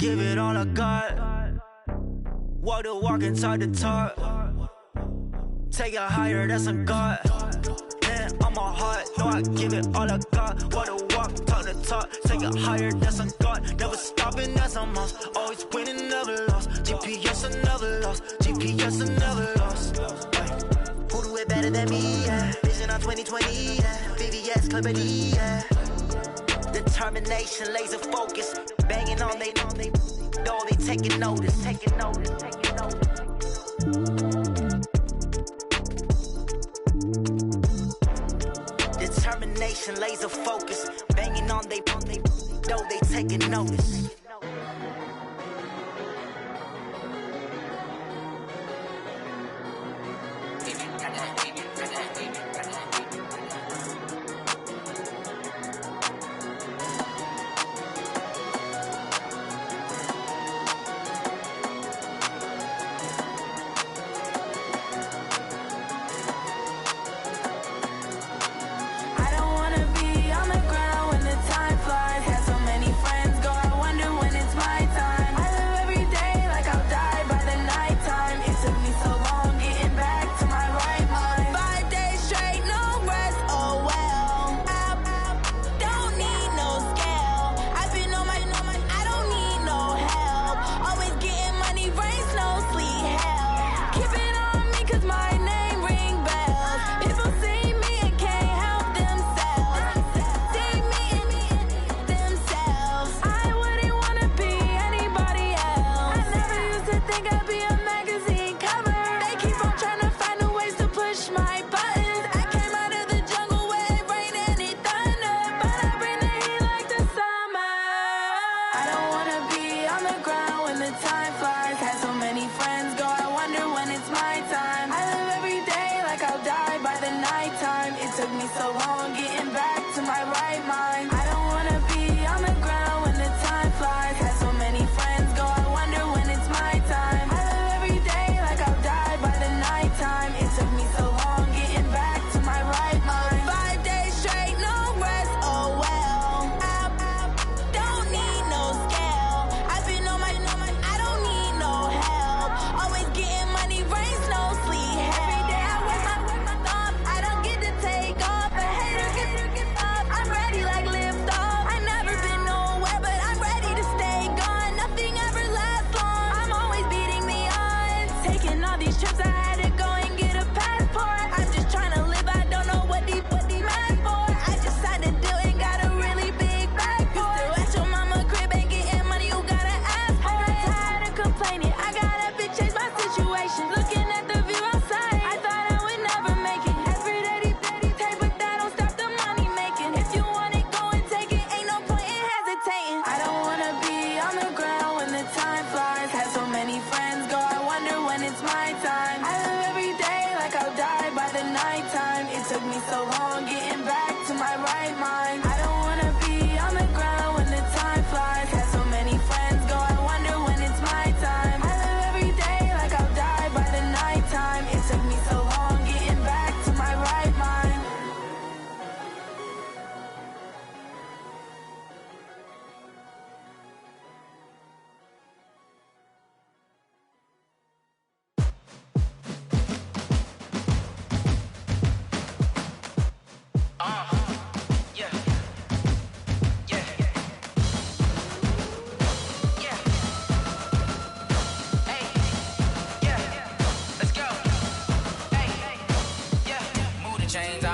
give it all I got. Walk the walk and talk the talk. Take it higher, that's a God. Man, I'm a heart, know I give it all I got. Walk the walk, talk the talk. Take it higher, that's a God. Never stopping, that's a must. Always winning, never lost. GPS, I never lost. GPS, I never lost. Who do it better than me, yeah? Vision on 2020, yeah. VVS, Clarity, yeah. Determination, laser focus. Banging on they know they taking notice, taking notice, taking notice. Determination, laser focus. Banging on they know they taking notice.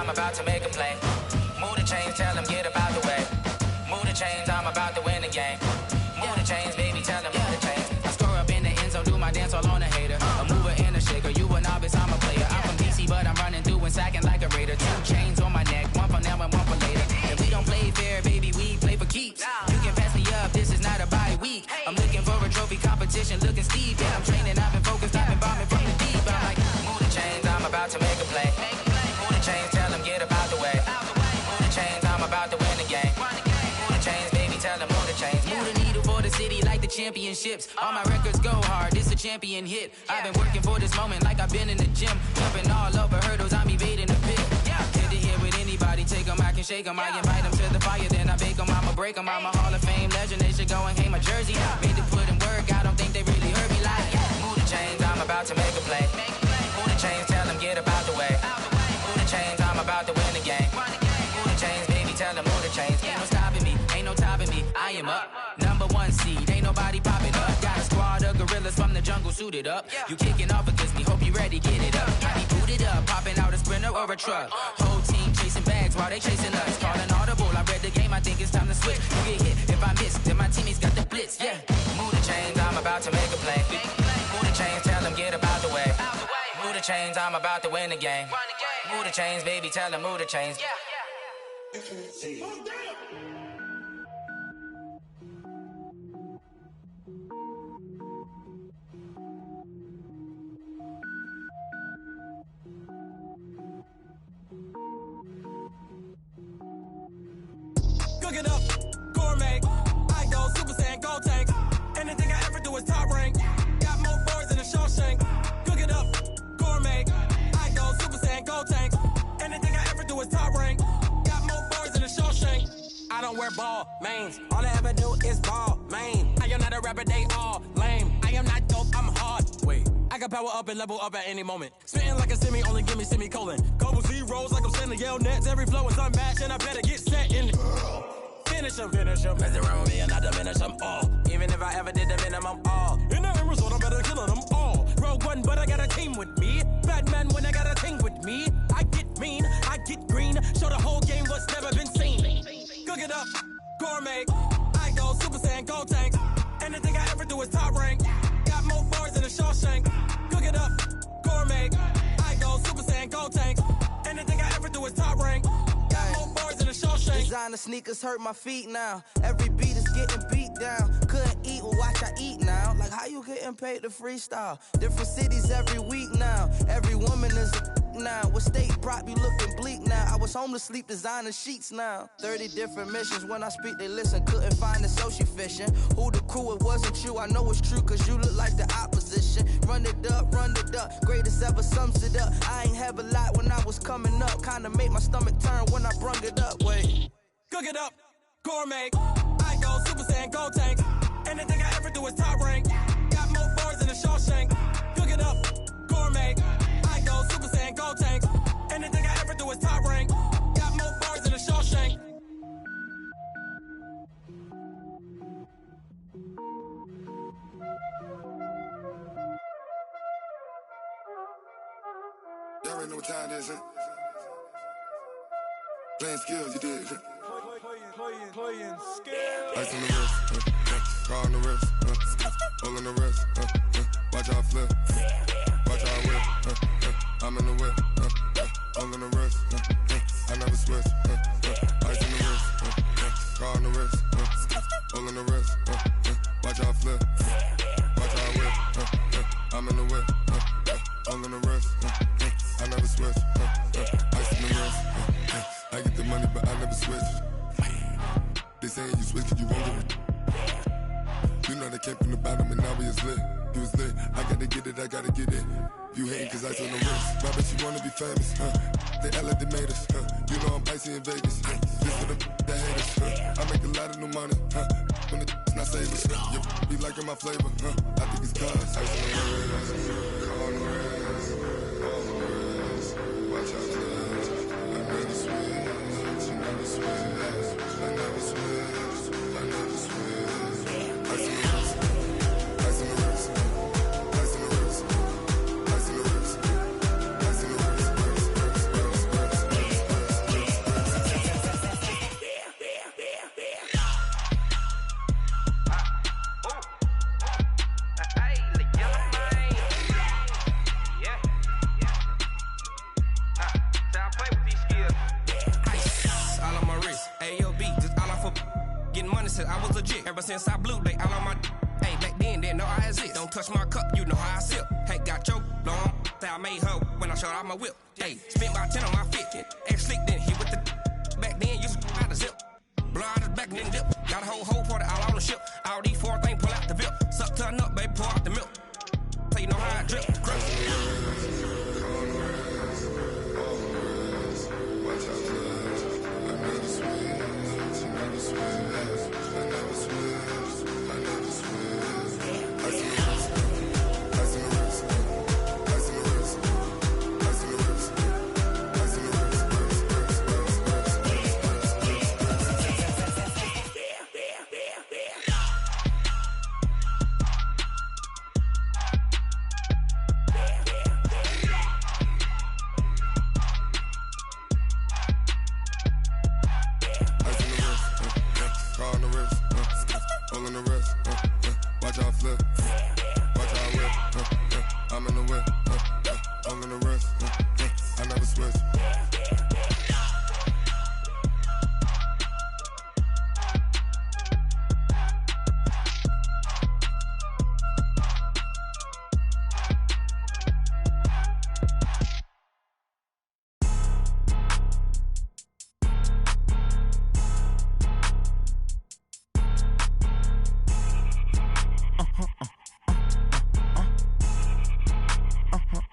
About to make a play. Move the chains, tell them get about the way. Move the chains, I'm about to win the game. Move the chains, baby, tell them move the chains. I score up in the end zone, do my dance all on a hater. A mover and a shaker, you a novice, I'm a player. I'm from DC, but I'm running through and sacking like a raider. 2 chains on my neck, one for now and one for later. If we don't play fair, baby, we play for keeps. You can pass me up, this is not a bye week. I'm looking for a trophy competition, looking steep. Yeah, I'm training, I've been focused, I've been bombing from the deep. I'm like, move the chains, I'm about to make a play. Move the chains, tell them get about the way. Move the chains, I'm about to win the game. Move the chains, baby, tell them move the chains. Move the needle for the city like the championships. All my records go hard, this a champion hit. I've been working for this moment like I've been in the gym. Jumping all over hurdles, I'm evading the pit. Head to head with anybody, take them, I can shake them. I invite them to the fire, then I bake them, I'ma break them. I'm a Hall of Fame legend, they should go and hang my jersey. Made to put in work, I don't think they really heard me like, move the chains, I'm about to make a play. Move the chains, tell them get up out the way. Move the chains, I'm about to win the game. Move the chains, baby, tell them move the chains. Ain't no stopping me, ain't no topping me, I am up. Number one seed, ain't nobody popping up. Got a squad of gorillas from the jungle suited up. You kicking off against me, hope you ready, get it up. I be booted up, popping out a Sprinter or a truck. Whole team chasing bags while they chasing us. Calling audible, I read the game, I think it's time to switch. You get hit if I miss, then my teammates got the blitz, yeah. Move the chains, I'm about to make a play. Move the chains, tell them get up out the way. Move the chains, I'm about to win the game. Move the chains, baby, tell them move the chains. Cook it up, gourmet. I go Super Saiyan, gold tank. Anything I ever do is top rank. Got more boys than a Shawshank. Cook it up, gourmet. I go Super Saiyan, gold tank. Anything I ever do is top rank. Got more boys than a Shawshank. I don't wear ball mains. All I ever do is ball main. I am not a rapper, they all lame. I am not dope, I'm hard. Wait, I can power up and level up at any moment. Spitting like a semi, only give me semicolon. Couple zeros like I'm sending yell nets. Every flow is unmatched and I better get set in. Finish them. Mess around with me and I diminish them all. Even if I ever did the minimum all. In the end result, I'm better killing them all. Rogue One, but I got a team with me. Batman when I got a team with me. I get mean, I get green. Show the whole game what's never been seen. Cook it up, gourmet. I go Super Saiyan, gold tank. Anything I ever do is top rank. Got more bars than a Shawshank. Cook it up, gourmet. I go Super Saiyan, gold tank. Anything I ever do is top rank. Got more bars than a Shawshank. Designer sneakers hurt my feet now. Every beat is getting beat down. Couldn't eat, well watch I eat now. Like how you getting paid to freestyle? Different cities every week now. Every woman is a now. What state brought me looking bleak now? I was home to sleep designer sheets now. 30 different missions. When I speak they listen. Couldn't find the social fishing. Who the crew? It wasn't you. I know it's true cause you look like the opposition. Run it up. Greatest ever sums it up. I ain't have a lot when I was coming up. Kinda made my stomach turn when I brung it up. Wait. Cook it up, gourmet. I go Super Saiyan, gold tank. Anything I ever do is top rank. Got more bars than a Shawshank. Cook it up, gourmet. I go Super Saiyan, gold tank. Anything I ever do is top rank. Got more bars than a Shawshank. Y'all already know what time it is, huh? Playing skills, you did. Playing skills. Ice on the wrist, car on the wrist, hole in the wrist, watch how I flip, watch how I whip, I'm in the whip, hole in the wrist, I never switch, ice on the wrist, car on the wrist, hole in the wrist, watch how I flip, watch how I whip, I'm in the whip, hole in the wrist, I never switch, ice on the wrist, I get the money but I never switch. They saying you switch cause you won't get it. You know they came from the bottom and now we is lit. You was lit, I gotta get it, I gotta get it. You hating cause ice on the wrist. My bitch, you wanna be famous, They Ella, they made us, You know I'm icy in Vegas, This for the haters, I make a lot of new money, When the not savers, You be liking my flavor, I think it's cause ice on the wrist, car on the wrist, all the wrist. Watch out, cuz I never switch, you never switch. I never switch, I never switch. Ice in the wrist, ice in the wrist, ice in the wrist, ice in the wrist, ice in the wrist, I was legit. Ever since I blew, they all on my hey, back then, didn't know I exist. Don't touch my cup, you know how I sip. Hey, got your long that I made her when I showed out my whip. Hey, spent about 10 on my fit. Ex slick, then hit with the back then, used to out the zip. Blow out his back, then dip. Got a whole party all on the ship. All these 4 things pull out the VIP. Suck, turn up, baby, pour out the milk. So you know how I drip. watch out, cuz I never switch.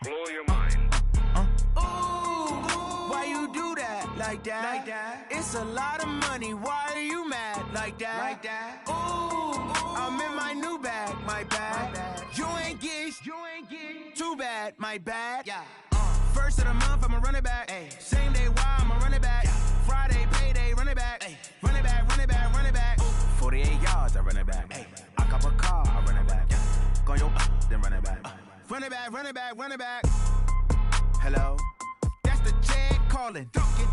blow your mind. Why you do that like that? It's a lot of money. Why are you mad like that? Ooh, I'm in my new bag, my bad. You ain't get too bad, my bad. Yeah. First of the month, I'ma run it back. Ay. Same day, why I'ma run it back. Yeah. Friday, payday, run it back. Ay. Run it back, run it back, run it back. 48 yards, I run it back. Ay. I cop a car, I run it back. Yeah. Go your then run it back. Run it back, run it back, run it back. Hello? That's the check calling.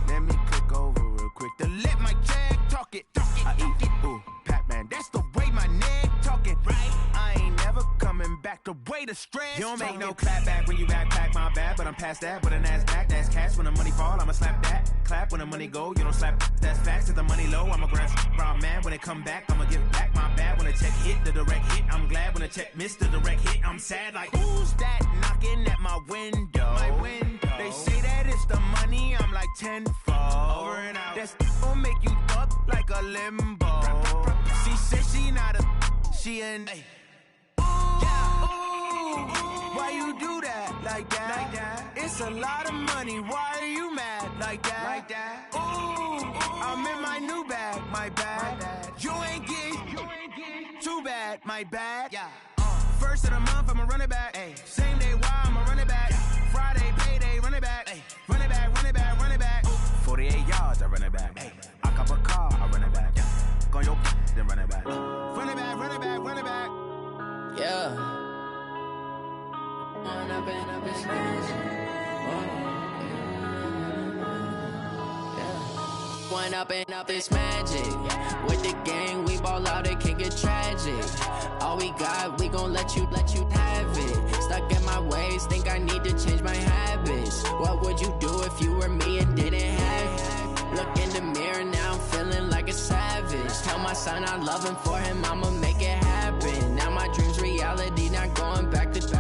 Let me click over real quick to let my check talk it. I eat it. Ooh, Pac-Man, that's the way my neck talking. Right? I ain't never coming back the way the stress. You don't make no clap back when you backpack, my bad. But I'm past that with an ass back. That's cash when the money fall, I'ma slap that. Clap when the money go, you don't slap. That's facts. If the money low, I'ma grab brown man. When it come back, I'ma give back my bad. When the check hit, the direct hit. I'm glad when the check missed the direct hit. I'm sad like, who's that knocking at my window? My window. They say that it's the money, I'm like tenfold. Over and out. That's gon' make you up like a limbo. She said she not a, she an. Ay. Why you do that like that? It's a lot of money. Why are you mad like that? Ooh, I'm in my new bag, my bad. You ain't get too bad, my bad. Yeah. First of the month, I'ma run it back. Ay. Same day, why I'ma run it back. Friday, payday, run it back. Ay. Run it back, run it back, run it back. 48 yards, I run it back. Ay. I cop a car, I run it back. Yeah. Go your then run it back. Run it back, run it back, run it back. Yeah. One up and up is One up and up is magic. With the gang, we ball out, it can get tragic. All we got, we gon' let you have it. Stuck in my ways, think I need to change my habits. What would you do if you were me and didn't have it? Look in the mirror, now I'm feeling like a savage. Tell my son I love him, for him I'ma make it happen. Now my dream's reality, not going back to.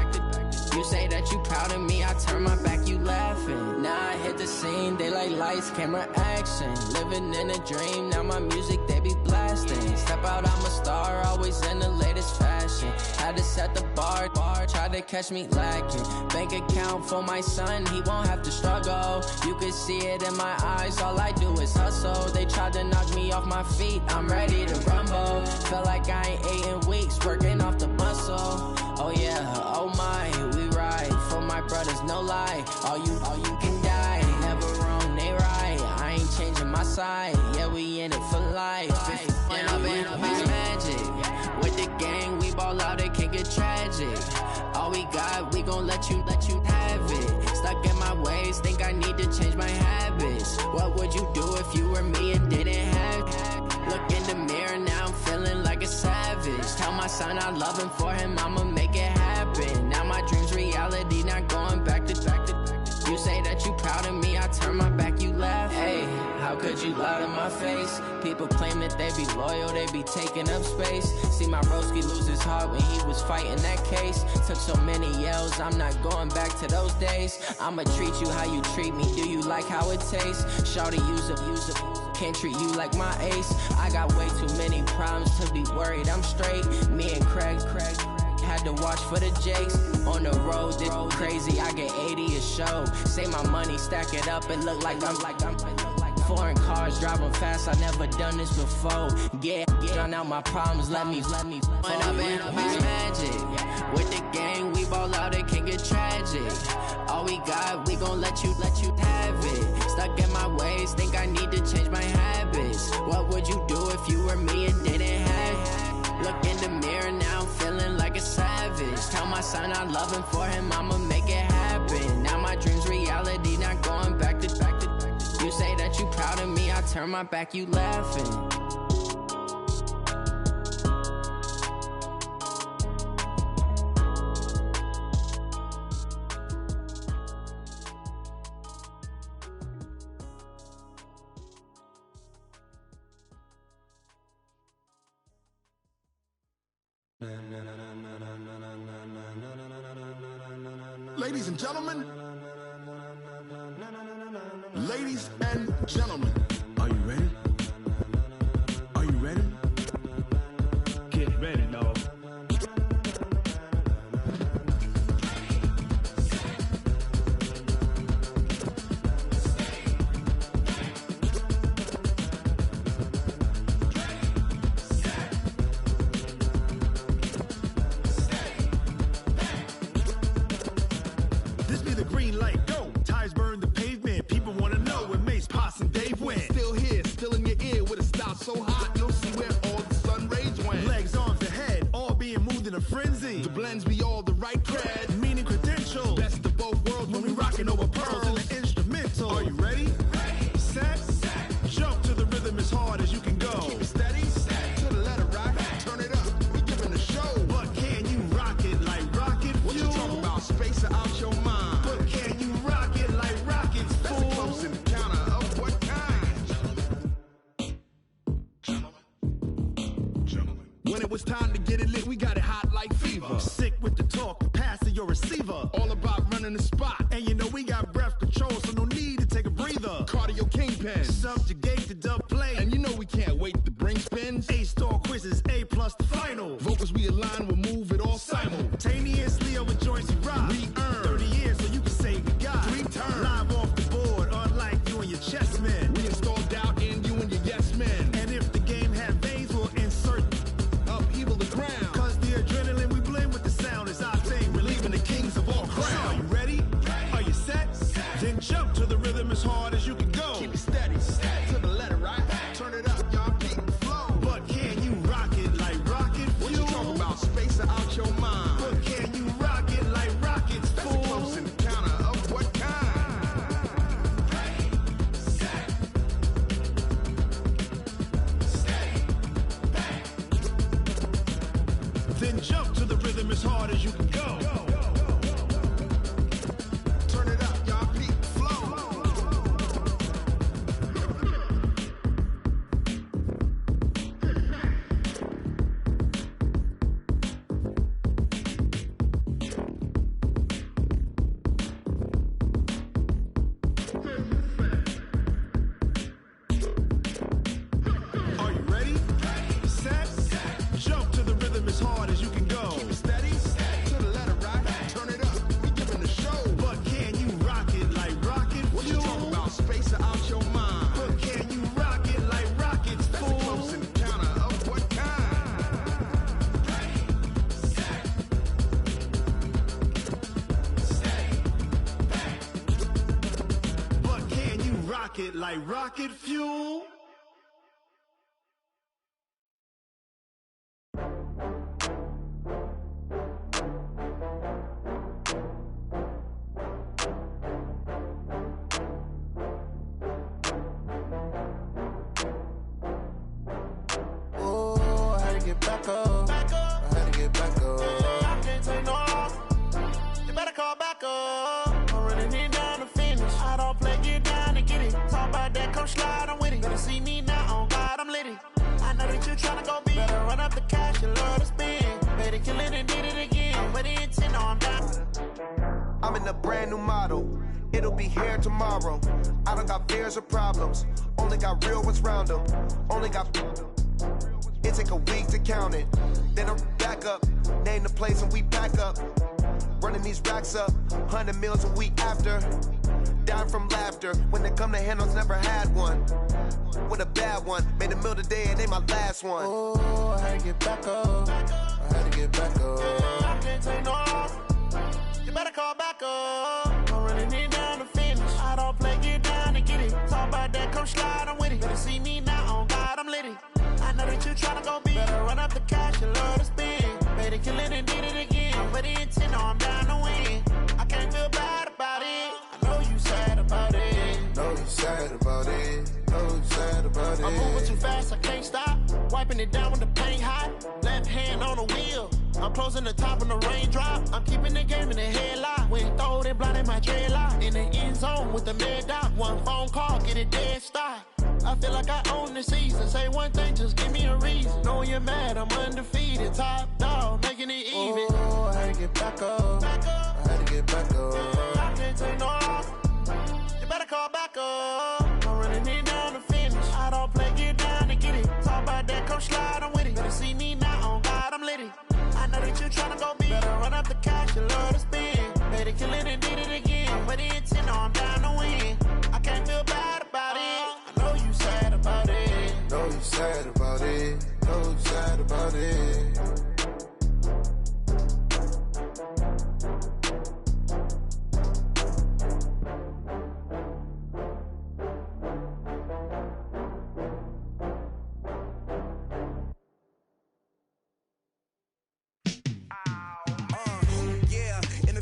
You say that you proud of me, I turn my back, you laughing. Now I hit the scene, they like lights, camera, action. Living in a dream, now my music, they be blasting. Step out, I'm a star, always in the latest fashion. Had to set the bar, try to catch me lacking. Bank account for my son, he won't have to struggle. You can see it in my eyes, all I do is hustle. They tried to knock me off my feet, I'm ready to rumble. Felt like I ain't ate in weeks, working off the muscle. Oh yeah, oh my, we ride for my brothers, no lie. All you can die, never wrong, they right. I ain't changing my side, yeah, we in it for life. When up and up is magic. With the gang, we ball out, it can get tragic. All we got, we gon' let you have it. Stuck in my ways, think I need to change my habits. What would you do if you were me and didn't have it? Look in the mirror, now I'm feeling like a savage. Tell my son I love him, for him I'ma make it happen. Now my dream's reality, not going back to. You say that you proud of me, I turn my back, you laugh. Hey, how could you lie to my face? People claim that they be loyal, they be taking up space. See my broski lose his heart when he was fighting that case. Took so many yells, I'm not going back to those days. I'ma treat you how you treat me, do you like how it tastes? Shawty, use it. Can't treat you like my ace. I got way too many problems to be worried, I'm straight. Me and Craig had to watch for the Jakes. On the road, this crazy, I get 80 a show. Say my money, stack it up, and look like I'm foreign cars, driving fast, I never done this before. Get drown out my problems, let me When up and up is magic. With the gang, we ball out, it can get tragic. All we got, we gon' let you have it. Stuck in my ways, think I need to change my habits. What would you do if you were me and didn't have it? Look in the mirror, now I'm feeling like a savage. Tell my son I love him, for him I'ma make it happen. Now my dream's reality, not going back to. You say that you proud of me, I turn my back, you laughing. Ladies and gentlemen, ladies and gentlemen, are you ready? Are you ready? Get ready, dog. green light, go. Tires burn the pavement. People want to know where Mace, Pops, and Dave went. Still here, still in your ear with a style so hot, you'll see where all the sun rays went. Legs, arms, and head, all being moved in a frenzy. The blends be all the right cred, meaning credentials. best of both worlds When we rocking over pearls in the instrumental. Are you ready? Set. Jump to the rhythm as hard as you can go. Keep it steady, to the letter right. Turn it up, we giving the show. But can you rock it like rocket fuel? What you talking about? Space or out your mind? But can you rock it like rockets, That's fool? a close encounter of what kind? Gentlemen. When it was time to get it lit, we got it hot like fever. Sick with the talk, pass to your receiver. All about running the spot. And you know we got breath control, so no need to take a breather. Cardio kingpin. Subjugate the dub play. And you know we can't wait to bring spins. A-star quizzes, A+ the final. Vocals we align, we'll move it all Simultaneously over joints we rock. We earn 30 years so you can say goodbye. 3 turns. Live off the board, unlike you and your chess men. We install doubt in you and your yes men. And if the game had veins, we'll insert Upheaval the ground. Cause the adrenaline we blend with the sound is our thing. Relieving the kings of all crowns. Are you ready? Are you set? Then jump to the rhythm as hard as you can go. Keep it steady, to the letter right. Turn it up, y'all keep it flow. But can you rock it like rocket fuel? What you talking about? Space or out your mind? But can you rock it like rockets, That's a fool? close encounter of what kind? Then jump to the rhythm as hard as you can go. Turn it up, y'all keep it flow. Are you ready? Set. Jump to the rhythm as hard as you can go. Keep it steady, to the letter right. Turn it up, we giving the show. But can you rock it like rocket What you fuel? talking about? Space or out your mind? But can you rock it like rockets, That's a fool? close encounter of what kind? But can you rock it like rocket fuel? Ooh, I had to get back up. I had to get back up. I can't take no loss. You better call back up. I'm running it down to finish. I don't play, get down to get it. Talk about that, come slide, I'm with it. Gonna see me now, on God, I'm litty. I know that you tryna go big. Better run up the cash, you love to spend. Better kill it and did it again. I'm with the intent, no, I'm down. I'm in a brand new model. It'll be here tomorrow. I don't got fears or problems. Only got real ones round them. Only got. It take a week to count it. Then I'm back up. Name the place and we pack up. Running these racks up. 100 meals a week after. Down from laughter. When they come to handles, never had one. With a bad one. Made a meal today and they my last one. Ooh, I had to get back up. I had to get back up. I can't take no loss. You better call back up. I'm running it down to finish. I don't play, get down to get it. Talk about that, come slide, I'm with it. Better see me now, on God, I'm litty. I know that you tryna go big. Better run up the cash, you love to spend. Better kill it and did it again. I'm with the intent, no, I'm down to win. I can't feel bad about it. I know you sad about it. Know you sad about it. Know you sad about it. I'm moving too fast, I can't stop. Wiping it down with the paint hot. Left hand on the wheel. I'm closing the top when the raindrop. I'm keeping the game in the headlock. When throw it blind in my dreadlock. In the end zone with the mid dot. One phone call, get it dead stop. I feel like I own the season. Say one thing, just give me a reason. Knowing you're mad, I'm undefeated. Top dog, making it even. Oh, I had to get back up. I had to get back up. I can't take no loss. You better call back up. I'm running it down to finish. I don't play, get down to get it. Talk about that, come slide, I'm with it. Better see me now, on God, I'm litty. I know that you tryna go big. Better run up the cash, you love to spend. Better kill it and did it again. I'm with the intent, no, I'm down to win. I can't feel bad about it. I know you sad about it. Know you sad about it. Know you sad about it.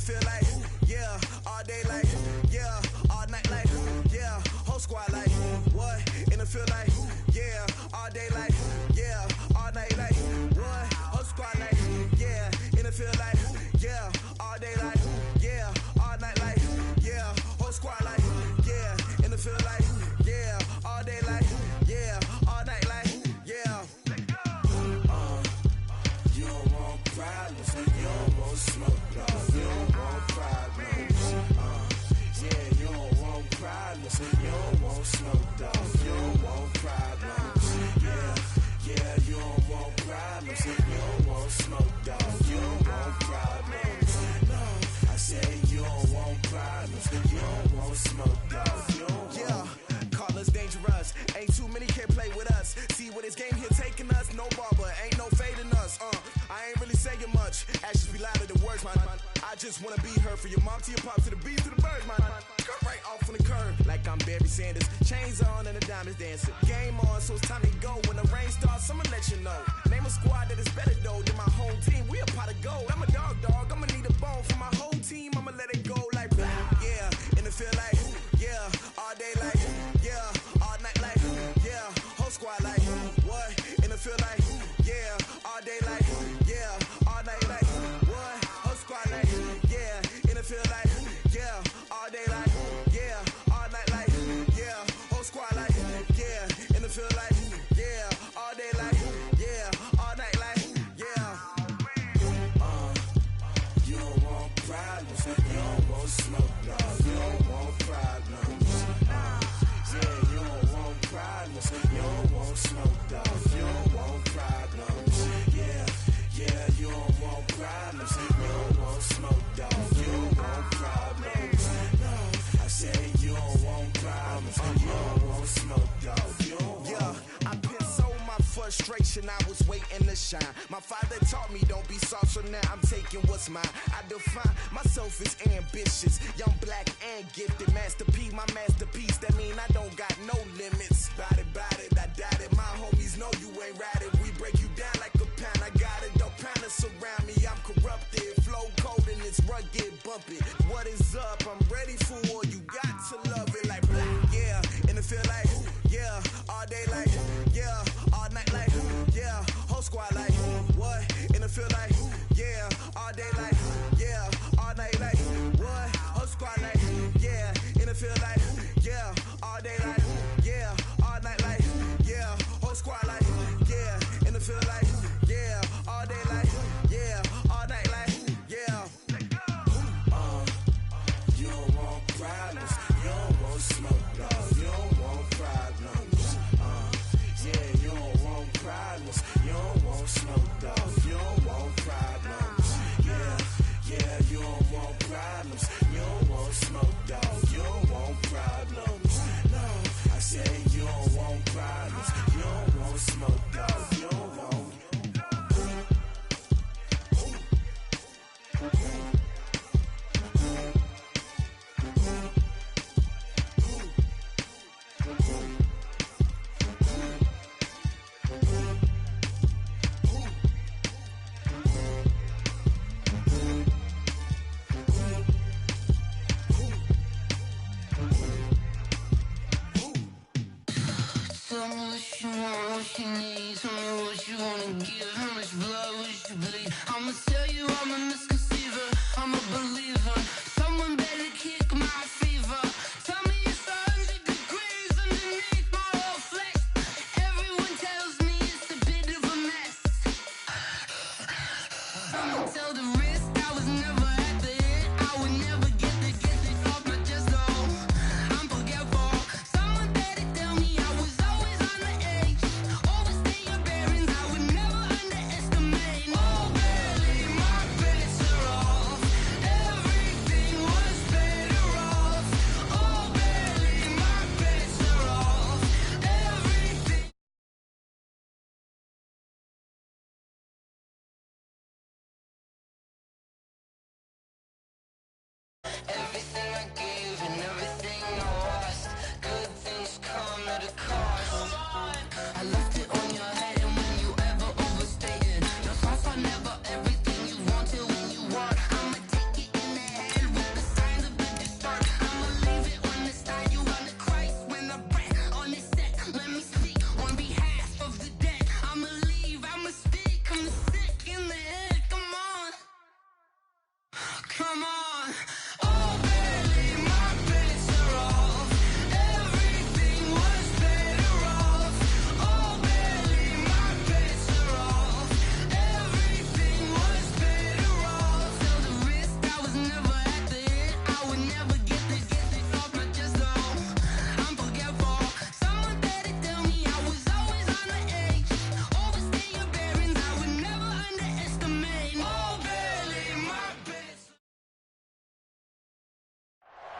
feel like, yeah, all day like, yeah, all night like, yeah, whole squad like, what? And it feel like, yeah, all day like, yeah, all night like, what? Whole squad like, yeah, and it feel like, yeah, all day like, yeah, all night like, yeah, whole squad like, yeah, and it feel like, yeah, all day like, yeah, all night like, yeah. You don't want problems, you don't want smoke, dog. You don't want problems. Yeah, you don't want problems, you don't want smoke, dog. You don't want problems. Yeah, you don't want problems, you don't want smoke, dog. You don't want problems. No, I said you don't want problems, you don't want smoke, dog. You don't yeah, call us dangerous. Ain't too many can play with us. See where this game here taking us. No barber, ain't no fading us. I ain't really saying much. Actions be louder than words, man. I just wanna be heard from your mom to your pop to the beat to the birds, man. Cut right off on the curb, like I'm Barry Sanders. Chains on and the diamonds dancing. Game on, so it's time to go. When the rain starts, I'ma let you know. Name a squad that is better though than my home team. We a pot of gold. I'm a dog. I'ma need a bone for my whole team. I'ma let it go like yeah, and it feel like yeah, all day like yeah, all night like yeah, whole squad like what? And it feel like yeah, all day like yeah, all night like what? Whole squad like yeah, and it feel like yeah, all day like yeah, all night like yeah, whole squad like yeah, and it feel like yeah, all day like yeah, all night like yeah. You don't want problems, you don't want smoke, dog. You don't want problems. Yeah, you don't want problems, you don't want smoke, dog. You don't want problems. Yeah, you don't want problems, you don't want smoke, dog. You don't want problems. No, I say you don't want problems, you don't want smoke, dog. You don't want. Yeah, I've been so my frustration, I was waiting to shine. My father taught me don't be soft, so now I'm taking what's mine. I define myself as ambitious, young, black, and gifted. Master P, my masterpiece, that mean I don't got no limits. Bout it, I doubt it. My homies know you ain't ratted. We break you down like a pound. I got it, don't pound us around me. I'm corrupted, flow cold and it's rugged, bumpy. What is up? I'm ready for war. You got to love it like black, yeah. And it feel like yeah, all day like yeah, all night like yeah, whole squad like what? And it feel like yeah, all day like yeah, all night like what? Whole squad like yeah, and it feel like yeah, all day like yeah, all night like yeah, whole squad like yeah, and it feel like yeah, all day like yeah, all night like yeah. You don't want problems, you don't want smoke, dog. You don't want problems. Yeah, you don't want problems, you don't want smoke, dog. You don't want problems. Yeah, you don't want problems, you don't want smoke, dog. You don't want problems. No, I say you don't want problems, you don't want smoke, dog. You don't want. Tell me what you want, what you need. Tell me what you wanna give. How much blood would you bleed? I'ma tell you I'm a misconceiver, I'm a believer. Someone better kick my fever. Tell me it's 100 degrees underneath my whole flesh. Everyone tells me it's a bit of a mess. I'ma tell the risk I was never at the end. I would never get it off my chest, though. I'm forgetful. Someone better tell me I was always on the edge. Overstay your bearings, I would never underestimate. Oh, barely, my credit's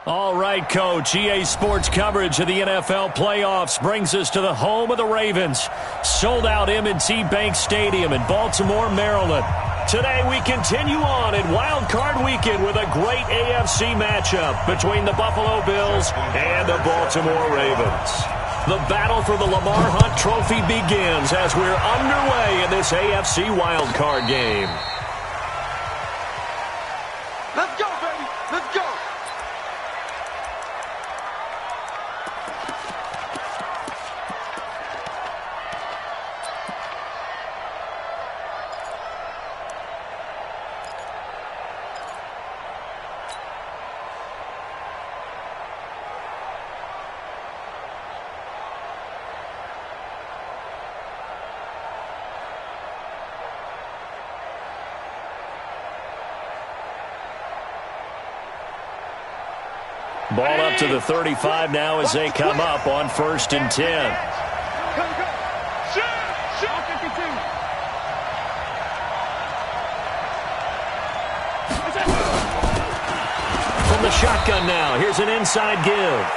All right, Coach. EA Sports coverage of the NFL playoffs brings us to the home of the Ravens. Sold out M&T Bank Stadium in Baltimore, Maryland. Today we continue on in Wild Card Weekend with a great AFC matchup between the Buffalo Bills and the Baltimore Ravens. The battle for the Lamar Hunt Trophy begins as we're underway in this AFC Wild Card game. Let's go, baby. Let's go. Ball up to the 35 now as they come up on 1st and 10. From the shotgun now, here's an inside give.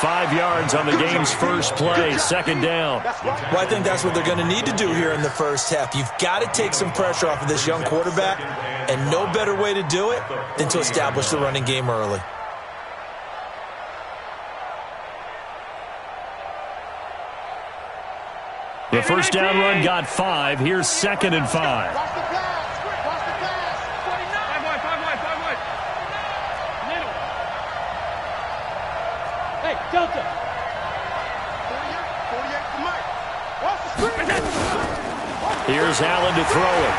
5 yards on the game's first play, 2nd down. Well, I think that's what they're going to need to do here in the first half. You've got to take some pressure off of this young quarterback, and no better way to do it than to establish the running game early. The first down run got 5. Here's 2nd and 5. Hey, Delta. Here's Allen to throw it.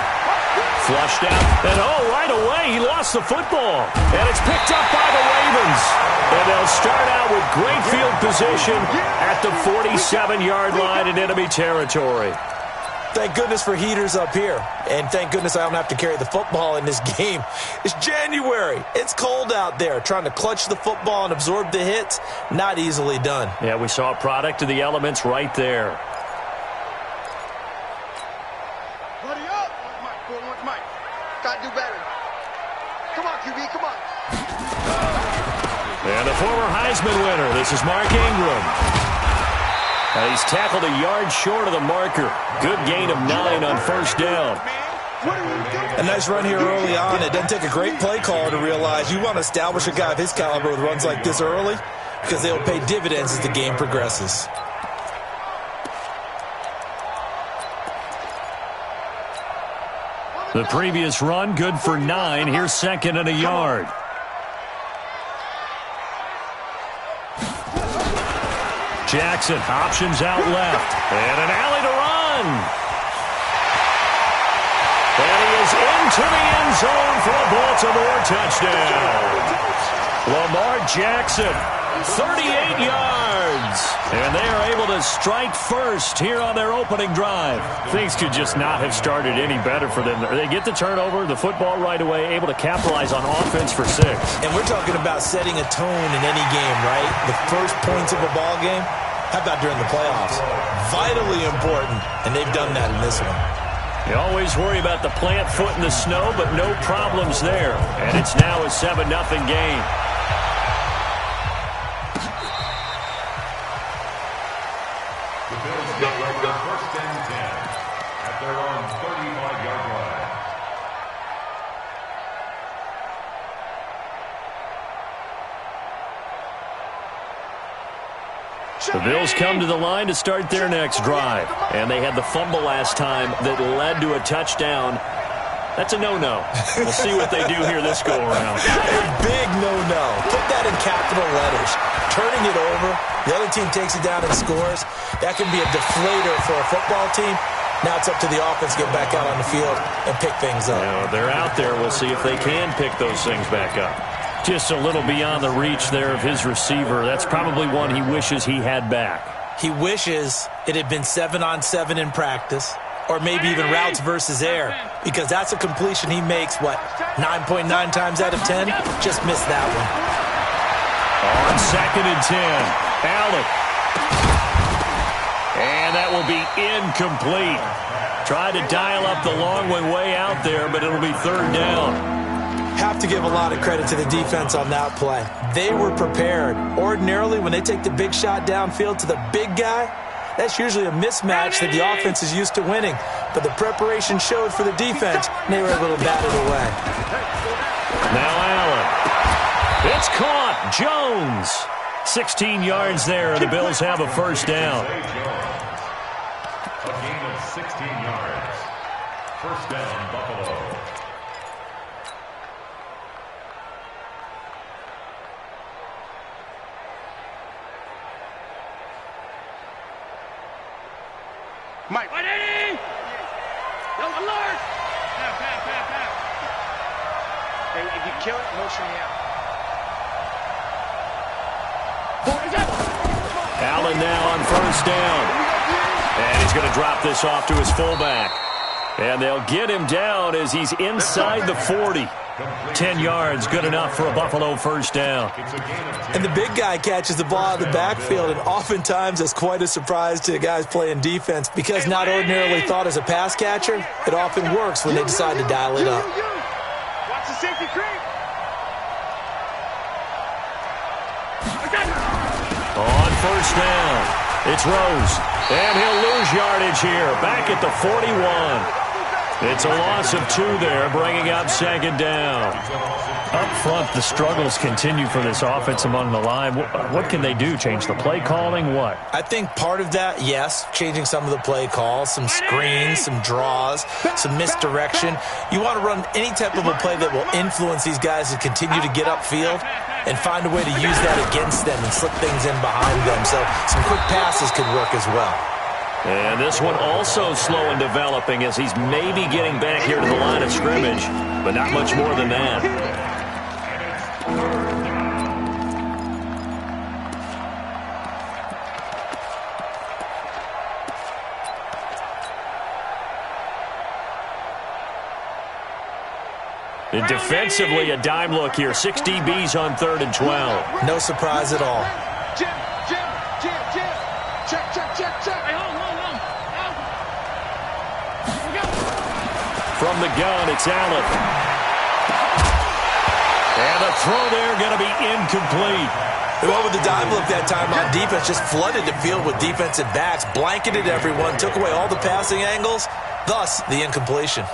Flushed out. And right away, he lost the football. And it's picked up by the Ravens. And they'll start out with great field position at the 47-yard line in enemy territory. Thank goodness for heaters up here. And thank goodness I don't have to carry the football in this game. It's January. It's cold out there. Trying to clutch the football and absorb the hits, not easily done. Yeah, we saw a product of the elements right there. Buddy up. Mike. Gotta do better. Come on, QB, come on. And the former Heisman winner, this is Mark Ingram. And he's tackled a yard short of the marker. Good gain of 9 on 1st down. A nice run here early on. It doesn't take a great play caller to realize you want to establish a guy of his caliber with runs like this early because they'll pay dividends as the game progresses. The previous run, good for 9. Here's 2nd and a yard. Jackson options out left. And an alley to run. And he is into the end zone for a Baltimore touchdown. Lamar Jackson, 38 yards. And they are able to strike first here on their opening drive. Things could just not have started any better for them. They get the turnover, the football right away, able to capitalize on offense for 6. And we're talking about setting a tone in any game, right? The first points of a ball game. How about during the playoffs? Vitally important, and they've done that in this one. You always worry about the plant foot in the snow, but no problems there. And it's now a 7-0 game. The Bills get ready on 1st and 10 at their own 35-yard line. The Bills come to the line to start their next drive. And they had the fumble last time that led to a touchdown. That's a no-no. We'll see what they do here this go-around. A big no-no. Put that in capital letters. Turning it over, the other team takes it down and scores. That can be a deflator for a football team. Now it's up to the offense to get back out on the field and pick things up. They're out there. We'll see if they can pick those things back up. Just a little beyond the reach there of his receiver. That's probably one he wishes he had back. He wishes it had been 7-on-7 in practice, or maybe even routes versus air, because that's a completion he makes, 9.9 times out of 10? Just missed that one. On 2nd and 10, Allen. And that will be incomplete. Tried to dial up the long way out there, but it'll be 3rd down. have to give a lot of credit to the defense on that play. They were prepared. Ordinarily, when they take the big shot downfield to the big guy, that's usually a mismatch that the offense is used to winning. But the preparation showed for the defense, and they were able to bat it away. Now Allen. It's caught. Jones. 16 yards there, and the Bills have a first down. A gain of 16 yards. First down, Buffalo. Mike. Hey, if you kill it, motion me out. Allen now on first down. And he's going to drop this off to his fullback. And they'll get him down as he's inside the 40. 10 yards, good enough for a Buffalo first down. And the big guy catches the ball out of the backfield, and oftentimes that's quite a surprise to the guys playing defense because not ordinarily thought as a pass catcher, it often works when they decide to dial it up. Watch the safety creep. On first down, it's Rose. And he'll lose yardage here, back at the 41. It's a loss of 2 there, bringing up second down. Up front, the struggles continue for this offense among the line. What can they do? Change the play calling? What? I think part of that, yes, changing some of the play calls, some screens, some draws, some misdirection. You want to run any type of a play that will influence these guys to continue to get upfield and find a way to use that against them and slip things in behind them. So some quick passes could work as well. And this one also slow in developing as he's maybe getting back here to the line of scrimmage, but not much more than that. And defensively, a dime look here. 6 DBs on 3rd and 12. No surprise at all. Jim. Check. Hey, hold. From the gun, it's Allen. And the throw there going to be incomplete. They went with the dive look that time on defense, just flooded the field with defensive backs, blanketed everyone, took away all the passing angles, thus the incompletion.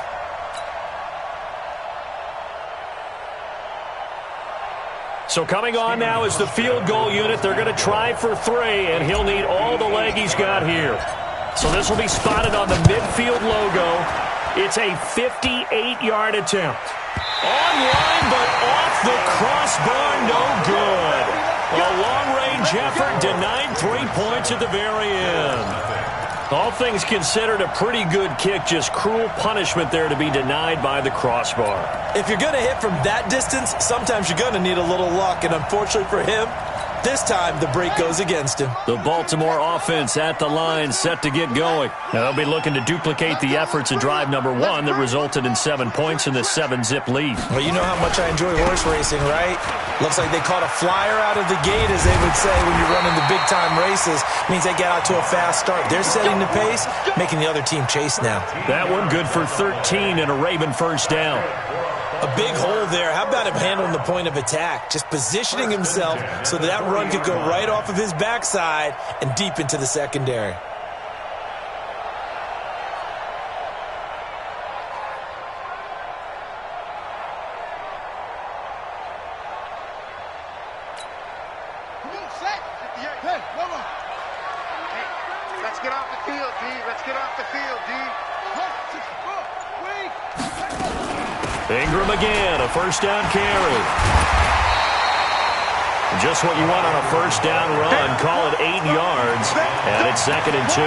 So coming on now is the field goal unit. They're going to try for 3, and he'll need all the leg he's got here. So this will be spotted on the midfield logo. It's a 58-yard attempt. Online, but off the crossbar, no good. A long-range effort denied 3 points at the very end. All things considered, a pretty good kick, just cruel punishment there to be denied by the crossbar. If you're going to hit from that distance, sometimes you're going to need a little luck, and unfortunately for him, this time, the break goes against him. The Baltimore offense at the line, set to get going. Now, they'll be looking to duplicate the efforts of drive number 1 that resulted in 7 points in this 7-zip lead. Well, you know how much I enjoy horse racing, right? Looks like they caught a flyer out of the gate, as they would say when you're running the big-time races. Means they get out to a fast start. They're setting the pace, making the other team chase now. That one good for 13 and a Raven first down. A big hole there. How about him handling the point of attack? Just positioning himself so that run could go right off of his backside and deep into the secondary. Hey, let's get off the field, D. Let's get off the field, D. Ingram again, a first down carry. Just what you want on a first down run. Call it 8 yards, and it's 2nd and 2.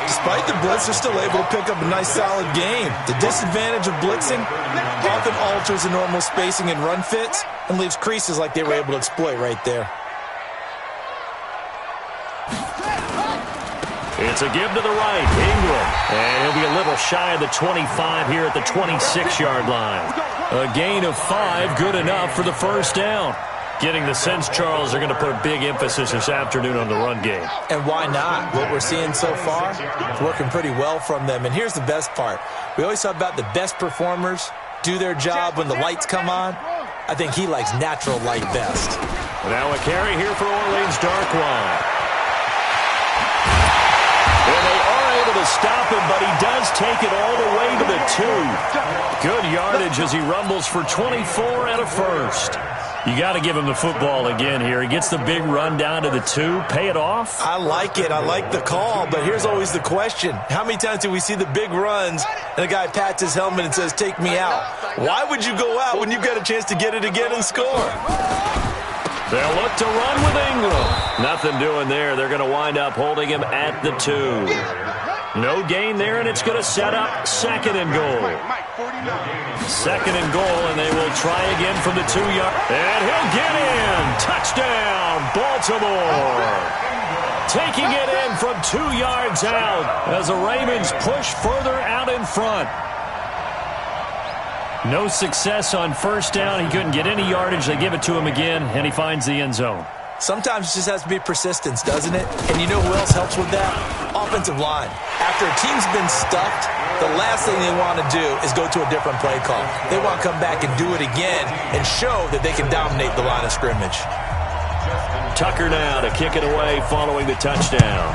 Despite the blitz, they're still able to pick up a nice solid game. The disadvantage of blitzing often alters the normal spacing and run fits and leaves creases like they were able to exploit right there. It's a give to the right, Ingram. And he'll be a little shy of the 25 here at the 26-yard line. A gain of 5, good enough for the first down. Getting the sense, Charles, they're going to put a big emphasis this afternoon on the run game. And why not? What we're seeing so far is working pretty well from them. And here's the best part. We always talk about the best performers do their job when the lights come on. I think he likes natural light best. Now a carry here for Orleans Darkwan. And they are able to stop him, but he does take it all the way to the 2. Good yardage as he rumbles for 24 and a first. You got to give him the football again here. He gets the big run down to the 2. Pay it off. I like it. I like the call, but here's always the question. How many times do we see the big runs and a guy pats his helmet and says, take me out? Why would you go out when you've got a chance to get it again and score? They'll look to run with Ingram. Nothing doing there. They're going to wind up holding him at the 2. No gain there, and it's going to set up second and goal. Second and goal, and they will try again from the 2-yard. And he'll get in. Touchdown, Baltimore. Taking it in from 2 yards out as the Ravens push further out in front. No success on first down. He couldn't get any yardage. They give it to him again, and he finds the end zone. Sometimes it just has to be persistence, doesn't it? And you know who else helps with that? Offensive line. After a team's been stuffed, the last thing they want to do is go to a different play call. They want to come back and do it again and show that they can dominate the line of scrimmage. Tucker now to kick it away following the touchdown.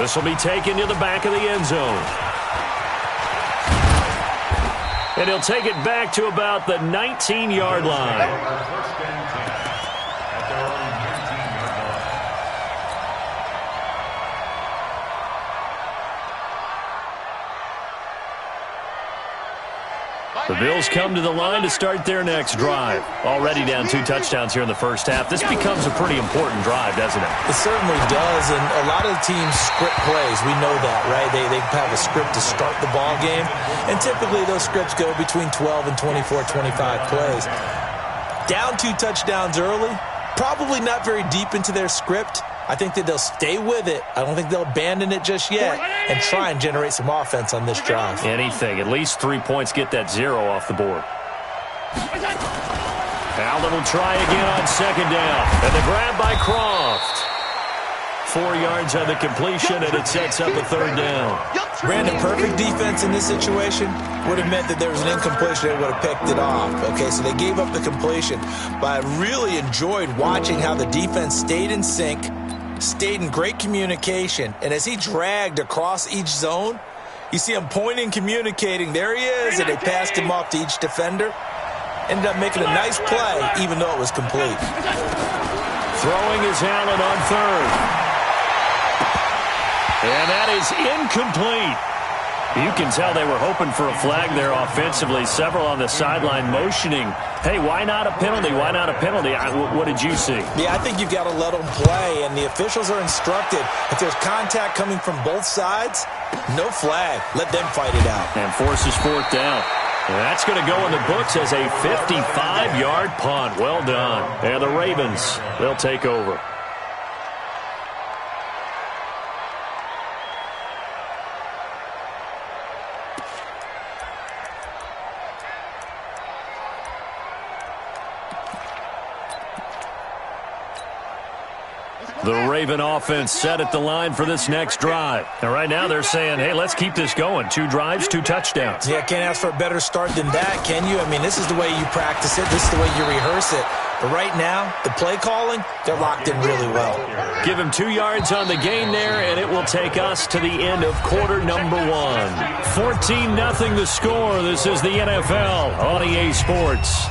This will be taken to the back of the end zone. And he'll take it back to about the 19-yard line. The Bills come to the line to start their next drive. Already down 2 touchdowns here in the first half. This becomes a pretty important drive, doesn't it? It certainly does, and a lot of the teams script plays. We know that, right? They have a script to start the ball game, and typically those scripts go between 12 and 24, 25 plays. Down 2 touchdowns early, probably not very deep into their script. I think that they'll stay with it. I don't think they'll abandon it just yet and try and generate some offense on this drive. Anything. At least 3 points. Get that 0 off the board. Allen will try again on second down. And the grab by Croft. 4 yards on the completion, and it sets up a third down. Brandon, perfect defense in this situation would have meant that there was an incompletion. They would have picked it off. Okay, so they gave up the completion. But I really enjoyed watching how the defense stayed in sync, stayed in great communication, and as he dragged across each zone, you see him pointing, communicating. There he is, and they passed him off to each defender. Ended up making a nice play, even though it was complete. Throwing is Allen on third. And that is incomplete. You can tell they were hoping for a flag there offensively. Several on the sideline motioning, hey, why not a penalty? Why not a penalty? What did you see? Yeah, I think you've got to let them play, and the officials are instructed. If there's contact coming from both sides, no flag. Let them fight it out. And forces fourth down. And that's going to go in the books as a 55-yard punt. Well done. And the Ravens, they'll take over. The Raven offense set at the line for this next drive. And right now they're saying, hey, let's keep this going. 2 drives, 2 touchdowns. Yeah, can't ask for a better start than that, can you? I mean, this is the way you practice it. This is the way you rehearse it. But right now, the play calling, they're locked in really well. Give him 2 yards on the gain there, and it will take us to the end of quarter number 1. 14-0 the score. This is the NFL on EA Sports.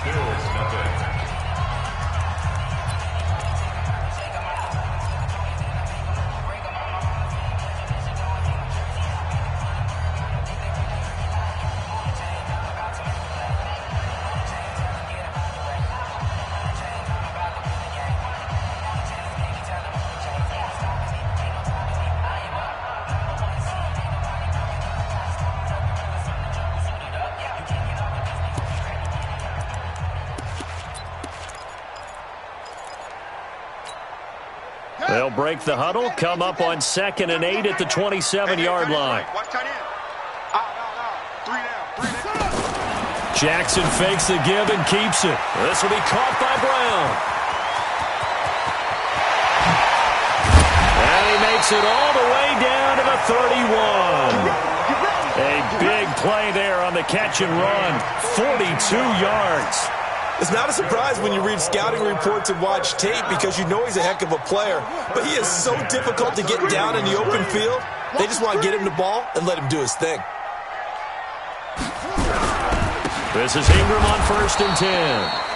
They'll break the huddle, come up on 2nd and 8 at the 27-yard line. Jackson fakes the give and keeps it. This will be caught by Brown. And he makes it all the way down to the 31. A big play there on the catch and run. 42 yards. It's not a surprise when you read scouting reports and watch tape because you know he's a heck of a player. But he is so difficult to get down in the open field. They just want to get him the ball and let him do his thing. This is Ingram on 1st and 10.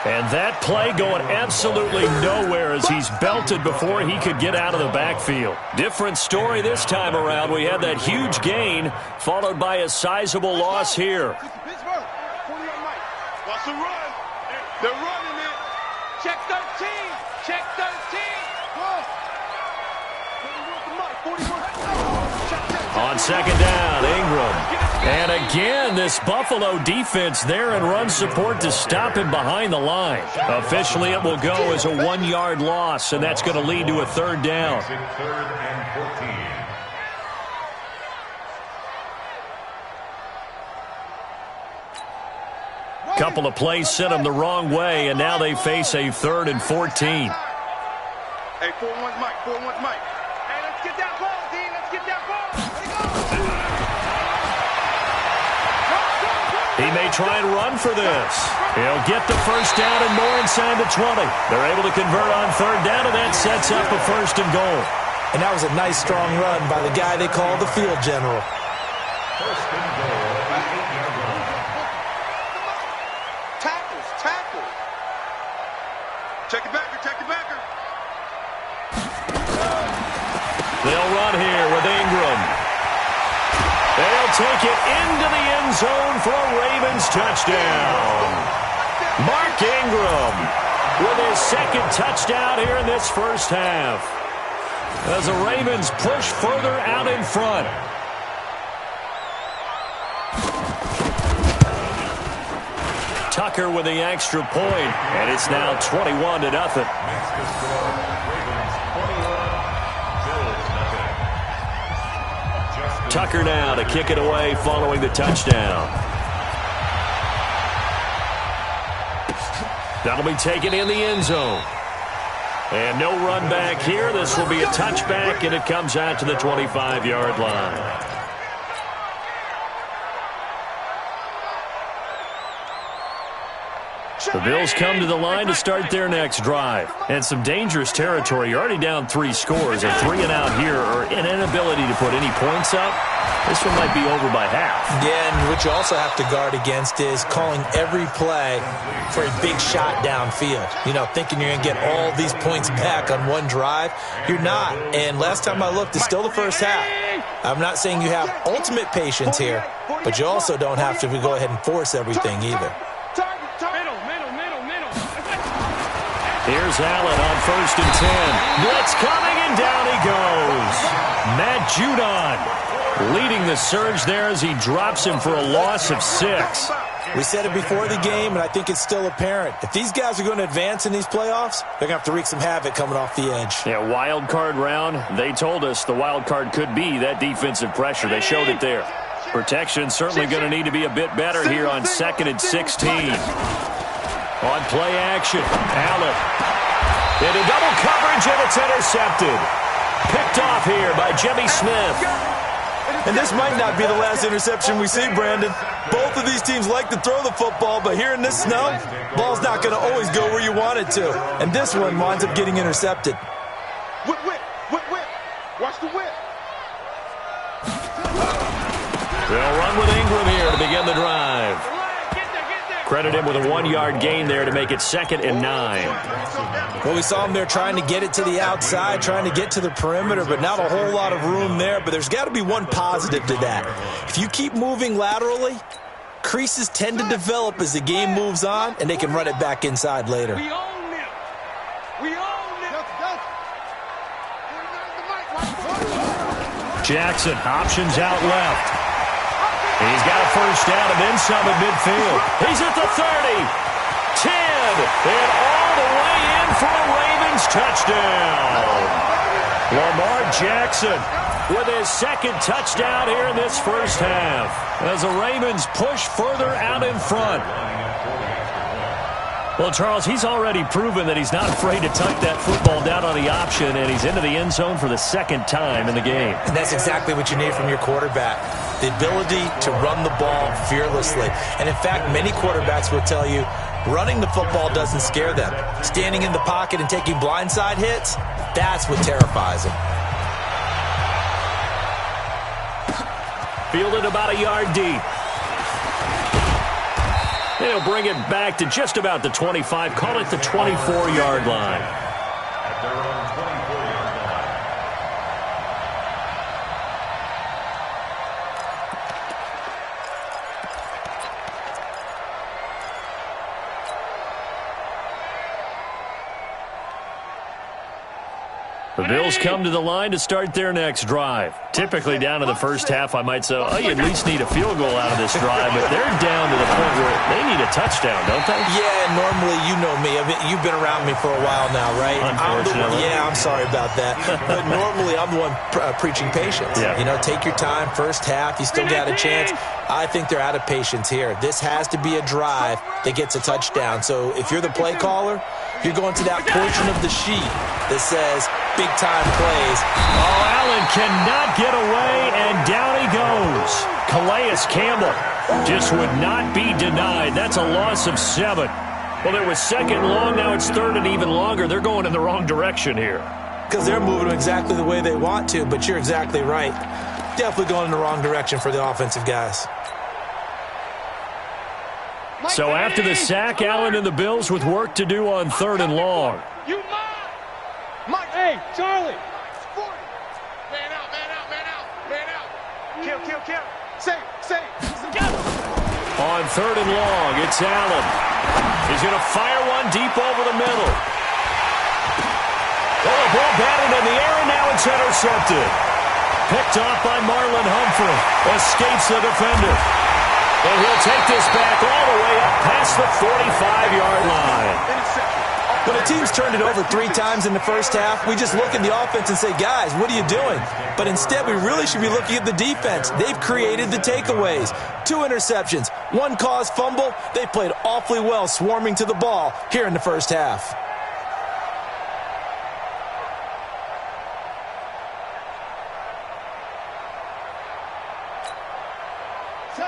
And that play going absolutely nowhere as he's belted before he could get out of the backfield. Different story this time around. We had that huge gain followed by a sizable loss here. Watch the run. They're running it. Check 13. Check 13. On 2nd down, Ingram. And again, this Buffalo defense there and run support to stop him behind the line. Officially, it will go as a 1-yard loss, and that's going to lead to a 3rd down. 3rd and 14. Couple of plays sent them the wrong way, and now they face a 3rd and 14. Hey, 4-1 Mike, 4-1 Mike. Hey, let's get that ball, D. Let's get that ball. He may try and run for this. He'll get the 1st down and more inside the 20. They're able to convert on 3rd down, and that sets up a 1st and goal. And that was a nice, strong run by the guy they call the field general. 1st and goal, the 8-yard line. Tackle. Check it backer, check it backer. They'll run here with Ingram. They'll take it into the end zone for a Ravens touchdown. Mark Ingram with his 2nd touchdown here in this 1st half. As the Ravens push further out in front. Tucker with the extra point, and it's now 21-0. Tucker now to kick it away following the touchdown. That'll be taken in the end zone. And no run back here. This will be a touchback, and it comes out to the 25-yard line. The Bills come to the line to start their next drive. And some dangerous territory. You're already down 3 scores. A 3 and out here, or an inability to put any points up. This one might be over by half. Yeah, and what you also have to guard against is calling every play for a big shot downfield. You know, thinking you're going to get all these points back on one drive. You're not. And last time I looked, it's still the 1st half. I'm not saying you have ultimate patience here, but you also don't have to go ahead and force everything either. Here's Allen on 1st and 10. Blitz coming, and down he goes. Matt Judon leading the surge there as he drops him for a loss of 6. We said it before the game, and I think it's still apparent. If these guys are going to advance in these playoffs, they're going to have to wreak some havoc coming off the edge. Yeah, wild card round. They told us the wild card could be that defensive pressure. They showed it there. Protection certainly going to need to be a bit better here on 2nd and 16. On play action, Allen into double coverage, and it's intercepted. Picked off here by Jimmy Smith. And this might not be the last interception we see, Brandon. Both of these teams like to throw the football, but here in this snow, ball's not going to always go where you want it to. And this one winds up getting intercepted. Whip. Watch the whip. They'll run with Ingram here to begin the drive. Credit him with a 1-yard gain there to make it 2nd and 9. Well, we saw him there trying to get it to the outside, trying to get to the perimeter, but not a whole lot of room there. But there's got to be one positive to that. If you keep moving laterally, creases tend to develop as the game moves on, and they can run it back inside later. We own them. Jackson options out left. He's got a 1st down and then some at midfield. He's at the 30, 10, and all the way in for a Ravens touchdown. Lamar Jackson with his 2nd touchdown here in this 1st half as the Ravens push further out in front. Well, Charles, he's already proven that he's not afraid to tuck that football down on the option, and he's into the end zone for the 2nd time in the game. And that's exactly what you need from your quarterback. the ability to run the ball fearlessly. And in fact, many quarterbacks will tell you running the football doesn't scare them. Standing in the pocket and taking blindside hits, that's what terrifies them. Fielded about a yard deep. They'll bring it back to just about the 25. Call it the 24-yard line. At their own 24-yard line. The Bills come to the line to start their next drive. Typically down to the first half, I might say, oh, you at least need a field goal out of this drive, but they're down to the point where they need a touchdown, don't they? Yeah, normally, you know me. You've been around me for a while now, right? Unfortunately. I'm sorry about that. But normally, I'm the one preaching patience. Yeah. You know, take your time, first half, you still got a chance. I think they're out of patience here. This has to be a drive that gets a touchdown. So if you're the play caller, you're going to that portion of the sheet that says big-time plays. Oh, Allen cannot get away, and down he goes. Calais Campbell just would not be denied. That's a loss of 7. Well, there was second long. Now it's third and even longer. They're going in the wrong direction here. Because they're moving exactly the way they want to, but you're exactly right. Definitely going in the wrong direction for the offensive guys. So after the sack, Allen and the Bills with work to do on third and long. Mike, hey, Charlie. 40. Man out, man out, man out, man out. Kill, kill, kill. Save. On third and long, it's Allen. He's going to fire one deep over the middle. Oh, the ball batted in the air, and now it's intercepted. Picked off by Marlon Humphrey. Escapes the defender. And he'll take this back all the way up past the 45-yard line. When a team's turned it over 3 times in the first half, we just look at the offense and say, guys, what are you doing? But instead, we really should be looking at the defense. They've created the takeaways. 2 interceptions, 1 caused fumble. They played awfully well swarming to the ball here in the first half.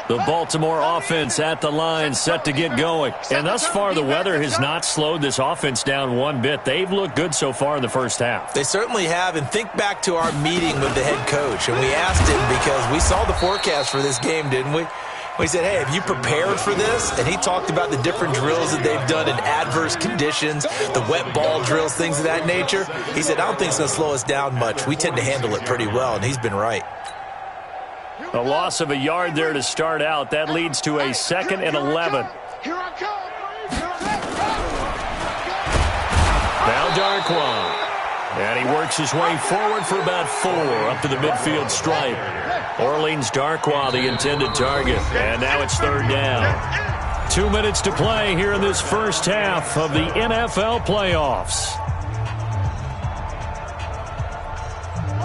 The Baltimore offense at the line, set to get going. And thus far, the weather has not slowed this offense down one bit. They've looked good so far in the first half. They certainly have. And think back to our meeting with the head coach. And we asked him, because we saw the forecast for this game, didn't we? We said, hey, have you prepared for this? And he talked about the different drills that they've done in adverse conditions, the wet ball drills, things of that nature. He said, I don't think it's going to slow us down much. We tend to handle it pretty well, and he's been right. A loss of a yard there to start out. That leads to a 2nd and 11. Now Darquan. And he works his way forward for about 4 up to the midfield stripe. Orleans Darquan, the intended target. And now it's third down. 2 minutes to play here in this first half of the NFL playoffs.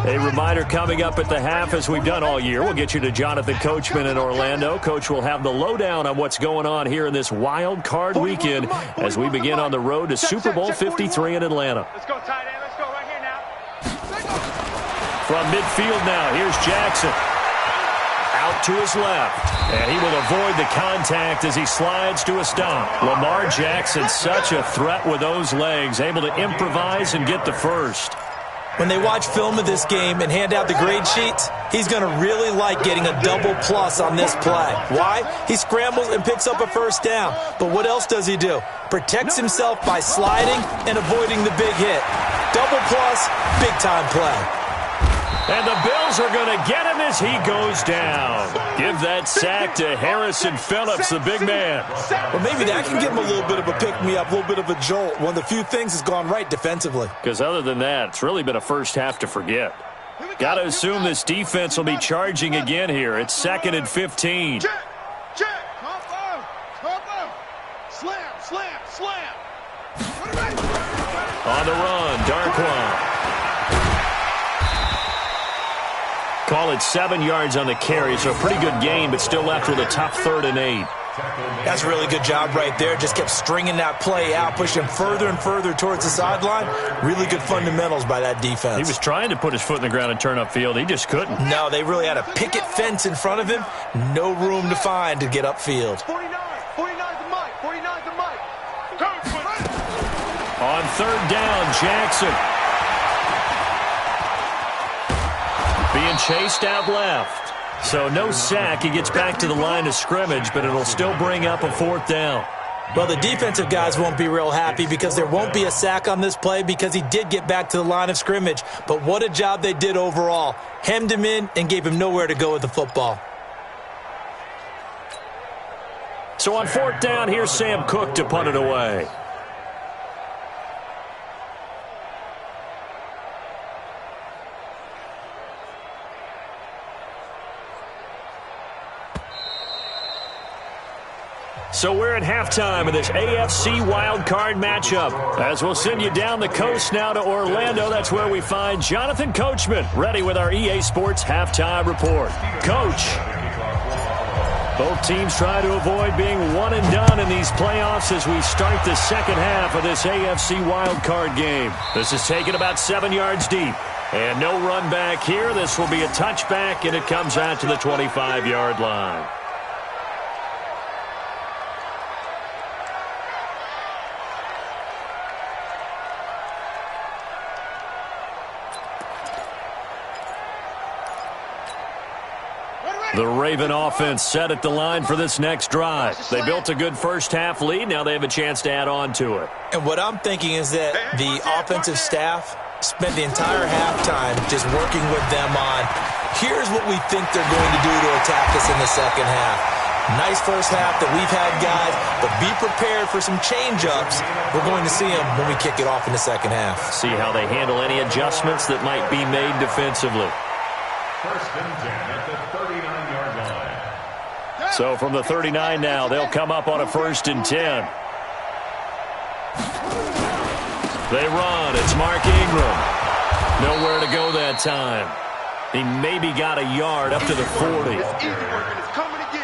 A reminder coming up at the half, as we've done all year. We'll get you to Jonathan Coachman in Orlando. Coach will have the lowdown on what's going on here in this wild card weekend as we begin on the road to Super Bowl 53 in Atlanta. Let's go, tight end. Let's go right here now. From midfield now, here's Jackson. Out to his left, and he will avoid the contact as he slides to a stop. Lamar Jackson, such a threat with those legs, able to improvise and get the first. When they watch film of this game and hand out the grade sheets, he's going to really like getting a double plus on this play. Why? He scrambles and picks up a first down. But what else does he do? Protects himself by sliding and avoiding the big hit. Double plus, big time play. And the Bills are going to get him as he goes down. Give that sack to Harrison Phillips, the big man. Well, maybe that can give him a little bit of a pick-me-up, a little bit of a jolt. One of the few things has gone right defensively. Because other than that, it's really been a first half to forget. Got to assume this defense will be charging again here. It's 2nd and 15. Check. Slam. On the run, Darquan. Call it 7 yards on the carry, so a pretty good gain, but still left with a tough 3rd and 8. That's a really good job right there. Just kept stringing that play out, pushing further and further towards the sideline. Really good fundamentals by that defense. He was trying to put his foot in the ground and turn upfield. He just couldn't. No, they really had a picket fence in front of him. No room to find to get upfield. 49's the mic. 49's the mic. On third down, Jackson. Being chased out left. So no sack. He gets back to the line of scrimmage, but it'll still bring up a fourth down. Well, the defensive guys won't be real happy because there won't be a sack on this play because he did get back to the line of scrimmage. But what a job they did overall. Hemmed him in and gave him nowhere to go with the football. So on fourth down, here's Sam Cook to punt it away. So we're at halftime of this AFC wildcard matchup. As we'll send you down the coast now to Orlando, that's where we find Jonathan Coachman, ready with our EA Sports halftime report. Coach, both teams try to avoid being one and done in these playoffs as we start the second half of this AFC wildcard game. This is taken about 7 yards deep. And no run back here. This will be a touchback, and it comes out to the 25-yard line. The Raven offense set at the line for this next drive. They built a good first-half lead. Now they have a chance to add on to it. And what I'm thinking is that the offensive staff spent the entire halftime just working with them on, here's what we think they're going to do to attack us in the second half. Nice first half that we've had, guys, but be prepared for some change-ups. We're going to see them when we kick it off in the second half. See how they handle any adjustments that might be made defensively. First and 10 at the 39-yard line. So from the 39 now, they'll come up on a first and 10. They run. It's Mark Ingram. Nowhere to go that time. He maybe got a yard up to the 40.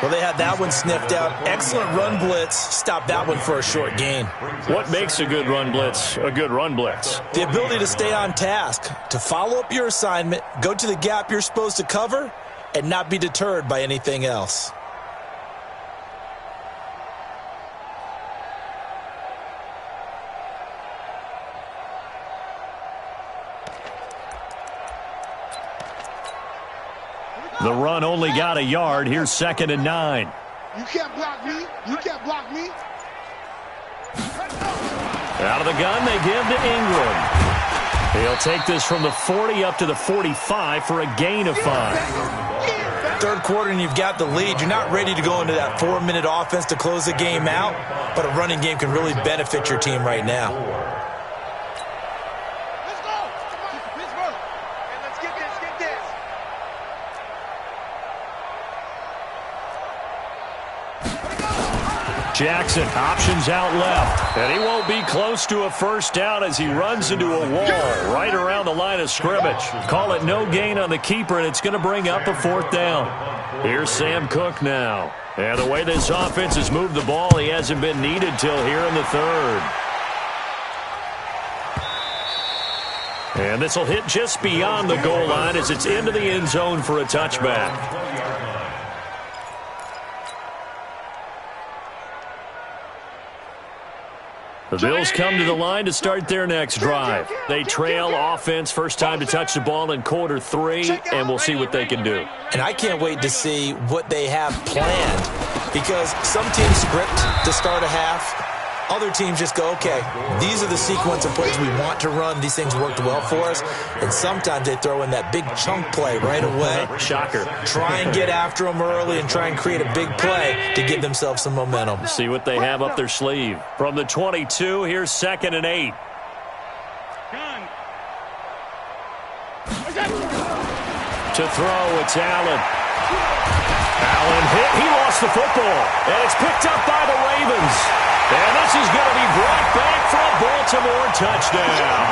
Well, they had that one sniffed out. Excellent run blitz. Stopped that one for a short gain. What makes a good run blitz a good run blitz? The ability to stay on task, to follow up your assignment, go to the gap you're supposed to cover, and not be deterred by anything else. The run only got a yard. Here's second and 9. You can't block me. You can't block me. Out of the gun, they give to Ingram. He'll take this from the 40 up to the 45 for a gain of 5. Third quarter and you've got the lead. You're not ready to go into that 4-minute offense to close the game out, but a running game can really benefit your team right now. Let's go. Pittsburgh. And let's get this. Get this. Jackson options out left, and he won't be close to a first down as he runs into a wall right around the line of scrimmage. Call it no gain on the keeper, and it's going to bring up a fourth down. Here's Sam Cook now. And the way this offense has moved the ball, he hasn't been needed till here in the third. And this will hit just beyond the goal line as it's into the end zone for a touchback. The Bills come to the line to start their next drive. They trail offense, first time to touch the ball in quarter 3, and we'll see what they can do. And I can't wait to see what they have planned, because some teams script to start a half. Other teams just go, okay, these are the sequence of plays we want to run. These things worked well for us. And sometimes they throw in that big chunk play right away. Shocker. Try and get after them early and try and create a big play to give themselves some momentum. See what they have up their sleeve. From the 22, here's second and 8. To throw, it's Allen. Allen hit. He lost the football. And it's picked up by the Ravens. And this is going to be brought back for a Baltimore touchdown.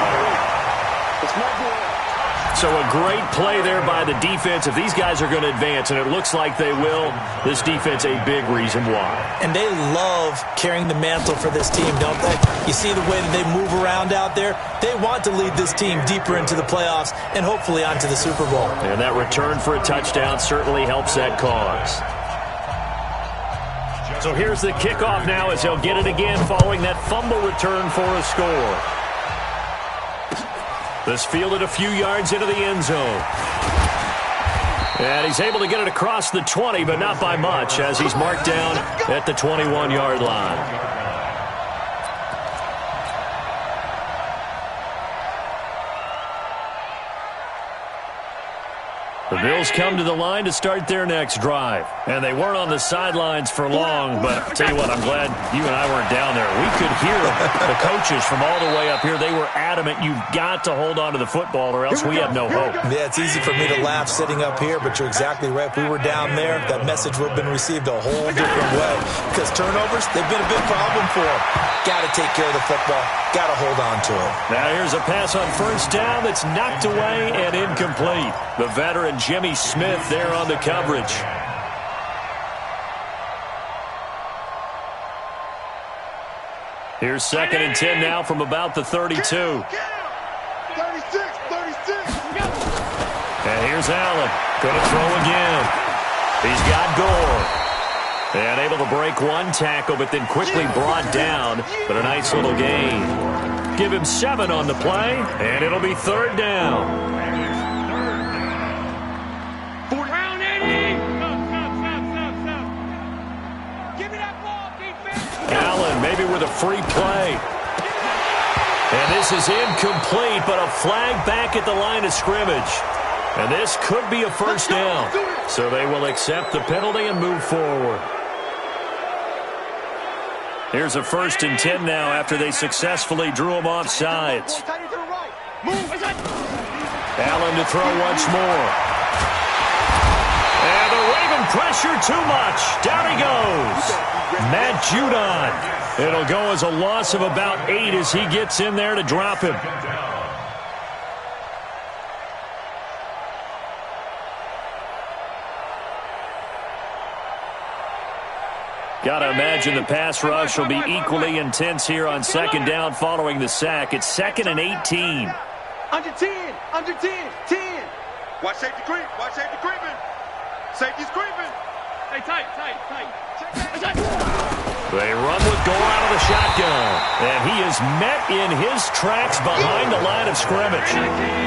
So a great play there by the defense. If these guys are going to advance, and it looks like they will, this defense a big reason why. And they love carrying the mantle for this team, don't they? You see the way that they move around out there? They want to lead this team deeper into the playoffs and hopefully onto the Super Bowl. And that return for a touchdown certainly helps that cause. So here's the kickoff now as they'll get it again following that fumble return for a score. This fielded a few yards into the end zone. And he's able to get it across the 20, but not by much, as he's marked down at the 21-yard line. The Bills come to the line to start their next drive. And they weren't on the sidelines for long, but I'll tell you what, I'm glad you and I weren't down there. We could hear the coaches from all the way up here. They were adamant, you've got to hold on to the football or else we have no hope. Yeah, it's easy for me to laugh sitting up here, but you're exactly right. If we were down there, that message would have been received a whole different way. Because turnovers, they've been a big problem for them. Got to take care of the football. Got to hold on to it. Now here's a pass on first down that's knocked away and incomplete. The veteran Jimmy Smith there on the coverage. Here's 2nd and 10 now from about the 32. 36. And here's Allen. Going to throw again. He's got Gore. And able to break one tackle, but then quickly brought down. But a nice little gain. Give him 7 on the play, and it'll be 3rd down. Round 80. Give me that ball, defense. Allen maybe with a free play. And this is incomplete, but a flag back at the line of scrimmage. And this could be a first down. So they will accept the penalty and move forward. Here's a 1st and 10 now after they successfully drew him off sides. Allen to throw once more. And the Raven pressure too much. Down he goes. Matt Judon. It'll go as a loss of about 8 as he gets in there to drop him. Got to imagine the pass rush will be equally intense here on 2nd down following the sack. It's 2nd and 18. Under 10. Under 10. 10. Watch safety creep. Watch safety creeping. Safety's creeping. Hey, tight. They run with Gore out of the shotgun. And he is met in his tracks behind the line of scrimmage.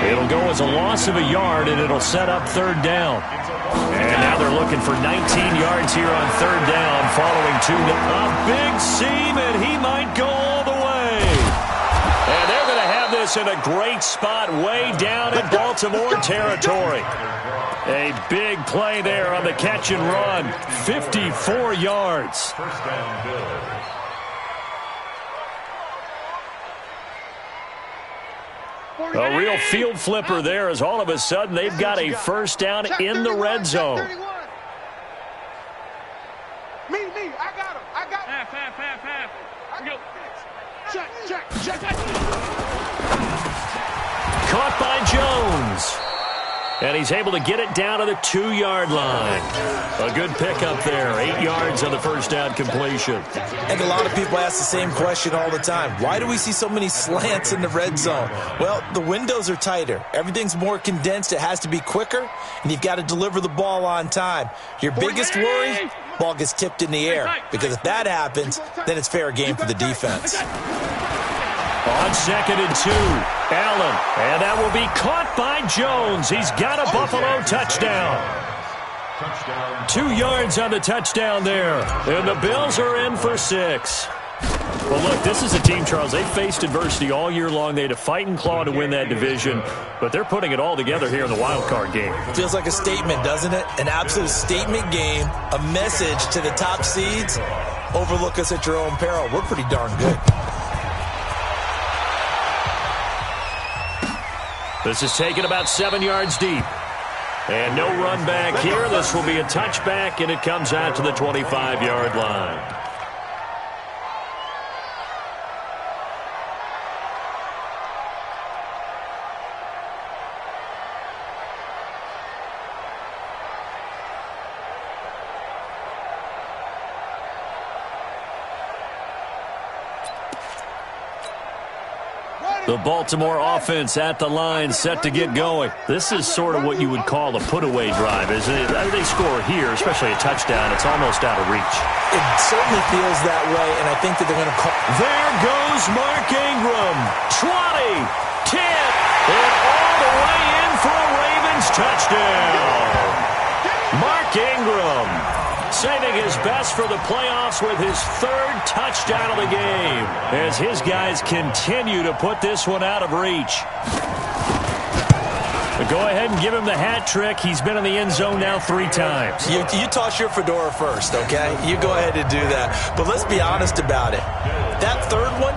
It'll go as a loss of a yard, and it'll set up 3rd down. And now they're looking for 19 yards here on 3rd down, following a big seam, and he might go all the way. And they're going to have this in a great spot way down in Baltimore territory. A big play there on the catch and run. 54 yards. First down, Bills. A real field flipper there as all of a sudden they've got a first down in the red zone. Me, I got him. Half. Check. Caught by Jones. And he's able to get it down to the 2-yard line. A good pickup there. 8 yards on the first down completion. I think a lot of people ask the same question all the time. Why do we see so many slants in the red zone? Well, the windows are tighter. Everything's more condensed. It has to be quicker, and you've got to deliver the ball on time. Your biggest worry, ball gets tipped in the air. Because if that happens, then it's fair game for the defense. On 2nd and 2, Allen, and that will be caught by Jones. He's got a Buffalo touchdown. 2 yards on the touchdown there, and the Bills are in for 6. Well, look, this is a team, Charles, they faced adversity all year long. They had to fight and claw to win that division, but they're putting it all together here in the wild card game. Feels like a statement, doesn't it? An absolute statement game, a message to the top seeds. Overlook us at your own peril. We're pretty darn good. This is taken about 7 yards deep. And no run back here. This will be a touchback, and it comes out to the 25-yard line. The Baltimore offense at the line, set to get going. This is sort of what you would call a put-away drive, isn't it? They score here, especially a touchdown. It's almost out of reach. It certainly feels that way, and I think that they're going to call. There goes Mark Ingram. 20, 10, and all the way in for a Ravens touchdown. Mark Ingram saving his best for the playoffs with his third touchdown of the game as his guys continue to put this one out of reach. But go ahead and give him the hat trick. He's been in the end zone now 3 times. You toss your fedora first, okay? You go ahead and do that. But let's be honest about it. That third one,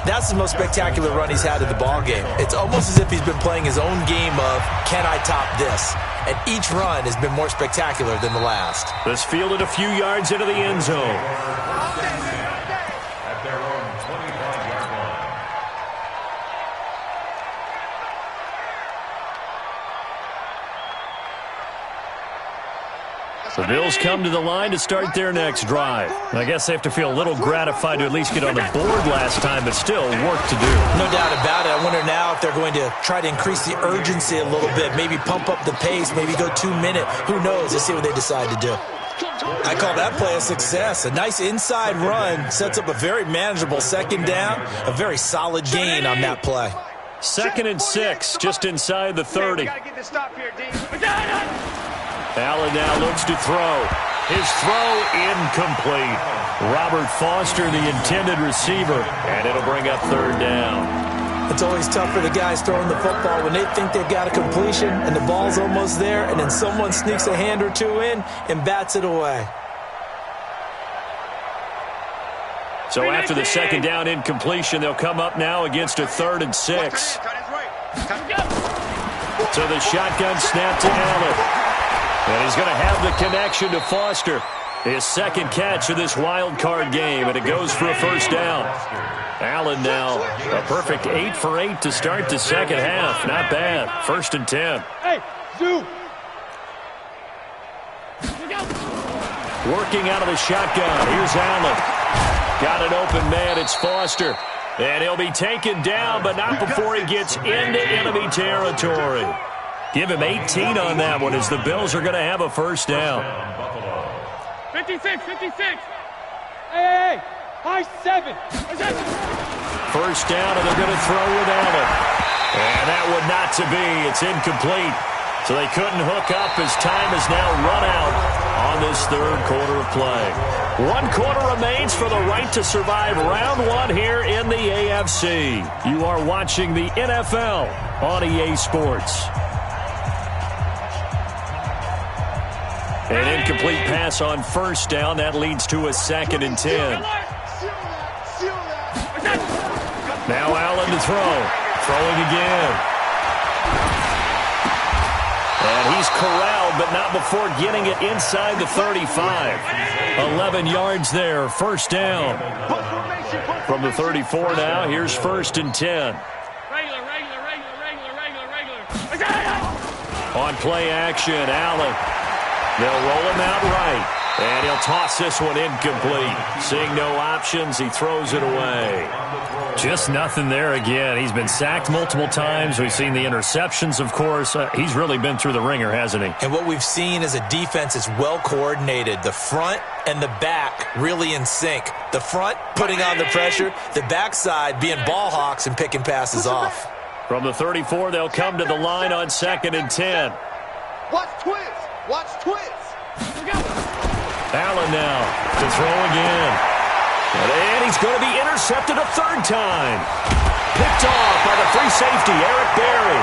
that's the most spectacular run he's had in the ballgame. It's almost as if he's been playing his own game of, can I top this? And each run has been more spectacular than the last. This fielded a few yards into the end zone. At their own 25-yard line. The Bills come to the line to start their next drive. I guess they have to feel a little gratified to at least get on the board last time, but still work to do. No doubt about it. I wonder now if they're going to try to increase the urgency a little bit, maybe pump up the pace, maybe go 2-minute. Who knows? Let's see what they decide to do. I call that play a success. A nice inside run sets up a very manageable second down, a very solid gain on that play. 2nd and 6, just inside the 30. Allen now looks to throw. His throw incomplete. Robert Foster, the intended receiver, and it'll bring up 3rd down. It's always tough for the guys throwing the football when they think they've got a completion and the ball's almost there, and then someone sneaks a hand or two in and bats it away. So after the 2nd down incompletion, they'll come up now against a 3rd and 6. So the shotgun snap to Allen. And he's going to have the connection to Foster. His 2nd catch of this wild card game, and it goes for a 1st down. Allen now a perfect 8 for 8 to start the 2nd half. Not bad. 1st and 10. Hey, Zoo. Working out of the shotgun. Here's Allen. Got an open man. It's Foster. And he'll be taken down, but not before he gets into enemy territory. Give him 18 on that one as the Bills are going to have a 1st down. 56. Hey, high 7. 1st down, and they're going to throw with Allen. And that one not to be. It's incomplete. So they couldn't hook up as time has now run out on this 3rd quarter of play. 1 quarter remains for the right to survive round 1 here in the AFC. You are watching the NFL on EA Sports. An incomplete pass on 1st down. That leads to a 2nd and 10. Now Allen to throw. Throwing again. And he's corralled, but not before getting it inside the 35. 11 yards there. 1st down. From the 34 now, here's 1st and 10. On play action, Allen. They'll roll him out right, and he'll toss this one incomplete. Seeing no options, he throws it away. Just nothing there again. He's been sacked multiple times. We've seen the interceptions, of course. He's really been through the ringer, hasn't he? And what we've seen is a defense that's well coordinated. The front and the back really in sync. The front putting on the pressure, the backside being ball hawks and picking passes off. From the 34, they'll come to the line on 2nd and 10. Watch twins. Allen now to throw again. And he's going to be intercepted a 3rd time. Picked off by the free safety, Eric Berry.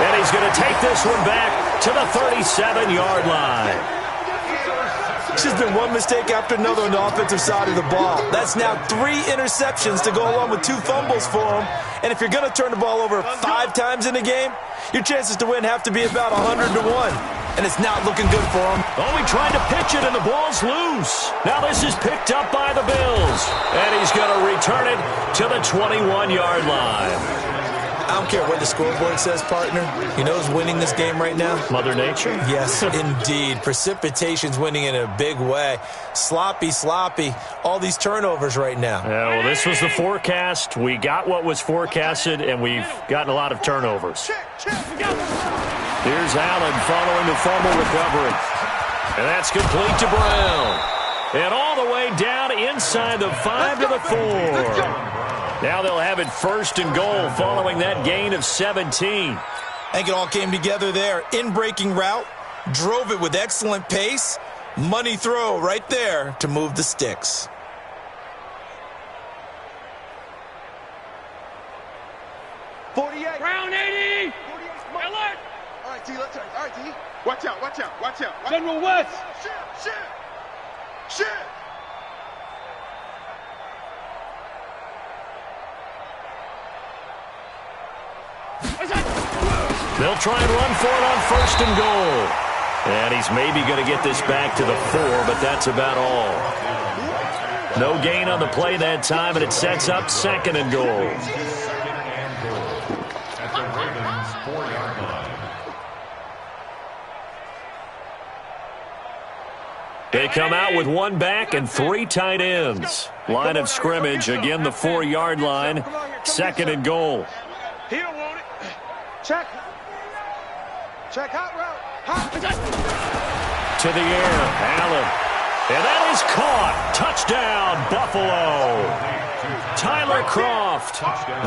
And he's going to take this one back to the 37-yard line. It's just been one mistake after another on the offensive side of the ball. That's now 3 interceptions to go along with 2 fumbles for him. And if you're going to turn the ball over 5 times in a game, your chances to win have to be about 100 to 1. And it's not looking good for him. Oh, he tried to pitch it, and the ball's loose. Now this is picked up by the Bills. And he's going to return it to the 21-yard line. I don't care what the scoreboard says, partner. You know who's winning this game right now? Mother Nature? Yes, indeed. Precipitation's winning in a big way. Sloppy. All these turnovers right now. Yeah, well, this was the forecast. We got what was forecasted, and we've gotten a lot of turnovers. Here's Allen following the fumble recovery. And that's complete to Brown. And all the way down inside the 5 to the 4. Now they'll have it 1st and goal following that gain of 17. I think it all came together there. In-breaking route, drove it with excellent pace. Money throw right there to move the sticks. Brown 80. Alert. All right, T, let's turn. All right, T. Watch out. General West. Shit. They'll try and run for it on 1st and goal. And he's maybe going to get this back to the 4, but that's about all. No gain on the play that time, and it sets up 2nd and goal. They come out with 1 back and 3 tight ends. Line of scrimmage, again the 4-yard line. 2nd and goal. He don't want it. Check hot route. To the air, Allen. And that is caught. Touchdown, Buffalo. Tyler Croft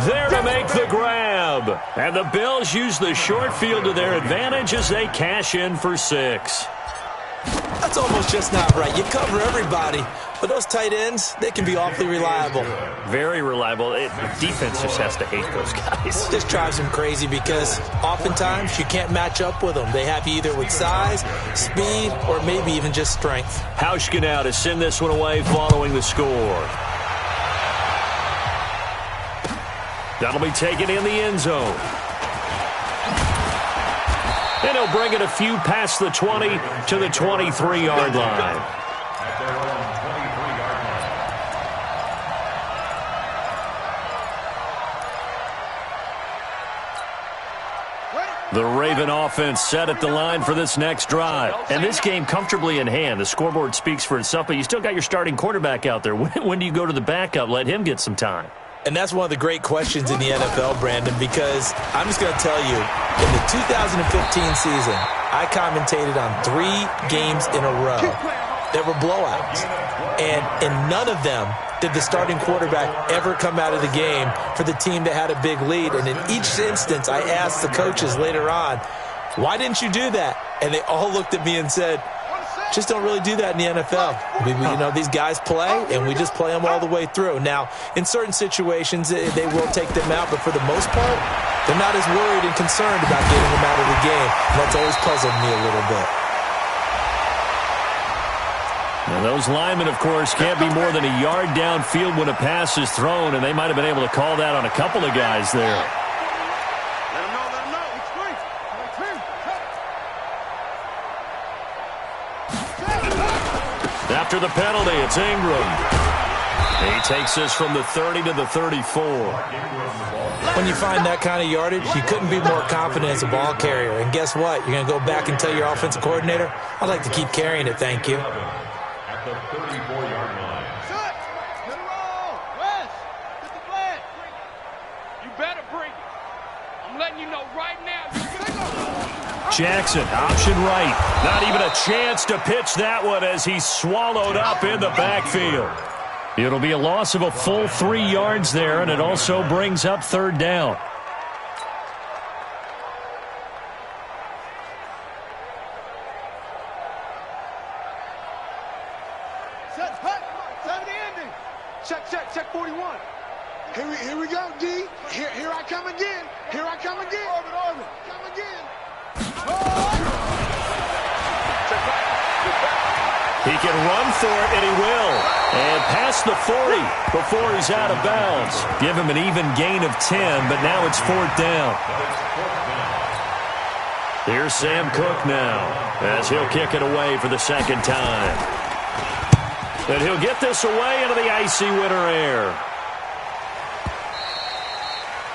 there to make the grab. And the Bills use the short field to their advantage as they cash in for 6. That's almost just not right. You cover everybody, but those tight ends, they can be awfully reliable. Very reliable. Defense just has to hate those guys. It just drives them crazy because oftentimes you can't match up with them. They have you either with size, speed, or maybe even just strength. Hauschka now to send this one away following the score. That'll be taken in the end zone. And he'll bring it a few past the 20 to the 23-yard line. The Raven offense set at the line for this next drive. And this game comfortably in hand. The scoreboard speaks for itself, but you still got your starting quarterback out there. When do you go to the backup? Let him get some time. And that's one of the great questions in the NFL, Brandon, because I'm just going to tell you, in the 2015 season, I commentated on 3 games in a row that were blowouts. And in none of them did the starting quarterback ever come out of the game for the team that had a big lead. And in each instance, I asked the coaches later on, why didn't you do that? And they all looked at me and said, just don't really do that in the NFL. These guys play, and we just play them all the way through. Now, in certain situations, they will take them out, but for the most part, they're not as worried and concerned about getting them out of the game. And that's always puzzled me a little bit. Now, those linemen, of course, can't be more than a yard downfield when a pass is thrown, and they might have been able to call that on a couple of guys there. After the penalty, it's Ingram. He takes this from the 30 to the 34. When you find that kind of yardage, you couldn't be more confident as a ball carrier. And guess what? You're going to go back and tell your offensive coordinator, I'd like to keep carrying it, thank you. At the 34-yard line. Shut! Let it roll! West! Get the flag! You better bring it. I'm letting you know right now. Jackson, option right. Not even a chance to pitch that one as he's swallowed up in the backfield. It'll be a loss of a full 3 yards there, and it also brings up 3rd down. Check 41. Here we go, D. Here I come again. Here I come again. Orbit. Come again. He can run for it, and he will. And past the 40 before he's out of bounds. Give him an even gain of 10, but now it's 4th down. Here's Sam Cook now, as he'll kick it away for the 2nd time. And he'll get this away into the icy winter air.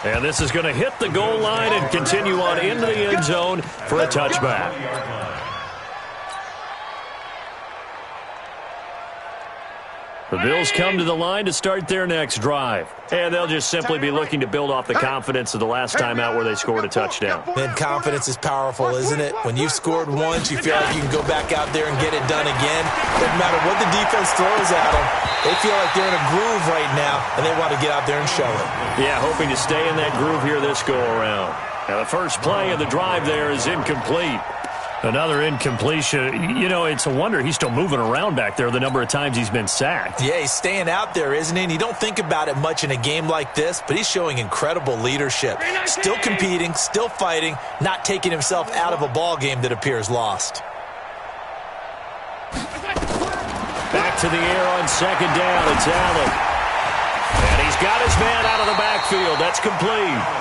And this is going to hit the goal line and continue on into the end zone for a touchback. The Bills come to the line to start their next drive. And they'll just simply be looking to build off the confidence of the last time out where they scored a touchdown. And confidence is powerful, isn't it? When you've scored once, you feel like you can go back out there and get it done again. Doesn't matter what the defense throws at them. They feel like they're in a groove right now, and they want to get out there and show it. Yeah, hoping to stay in that groove here this go-around. Now, the first play of the drive there is incomplete. Another incompletion. You know, it's a wonder he's still moving around back there the number of times he's been sacked. Yeah, he's staying out there, isn't he? And you don't think about it much in a game like this, but he's showing incredible leadership. Still competing, still fighting, not taking himself out of a ball game that appears lost. Back to the air on second down. It's Allen. And he's got his man out of the backfield. That's complete.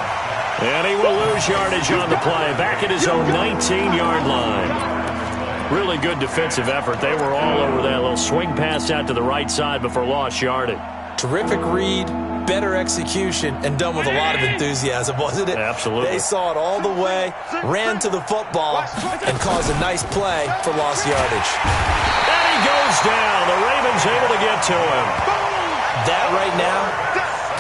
And he will lose yardage on the play. Back at his own 19-yard line. Really good defensive effort. They were all over that little swing pass out to the right side before lost yardage. Terrific read, better execution, and done with a lot of enthusiasm, wasn't it? Absolutely. They saw it all the way, ran to the football, and caused a nice play for lost yardage. And he goes down. The Ravens able to get to him. That right now,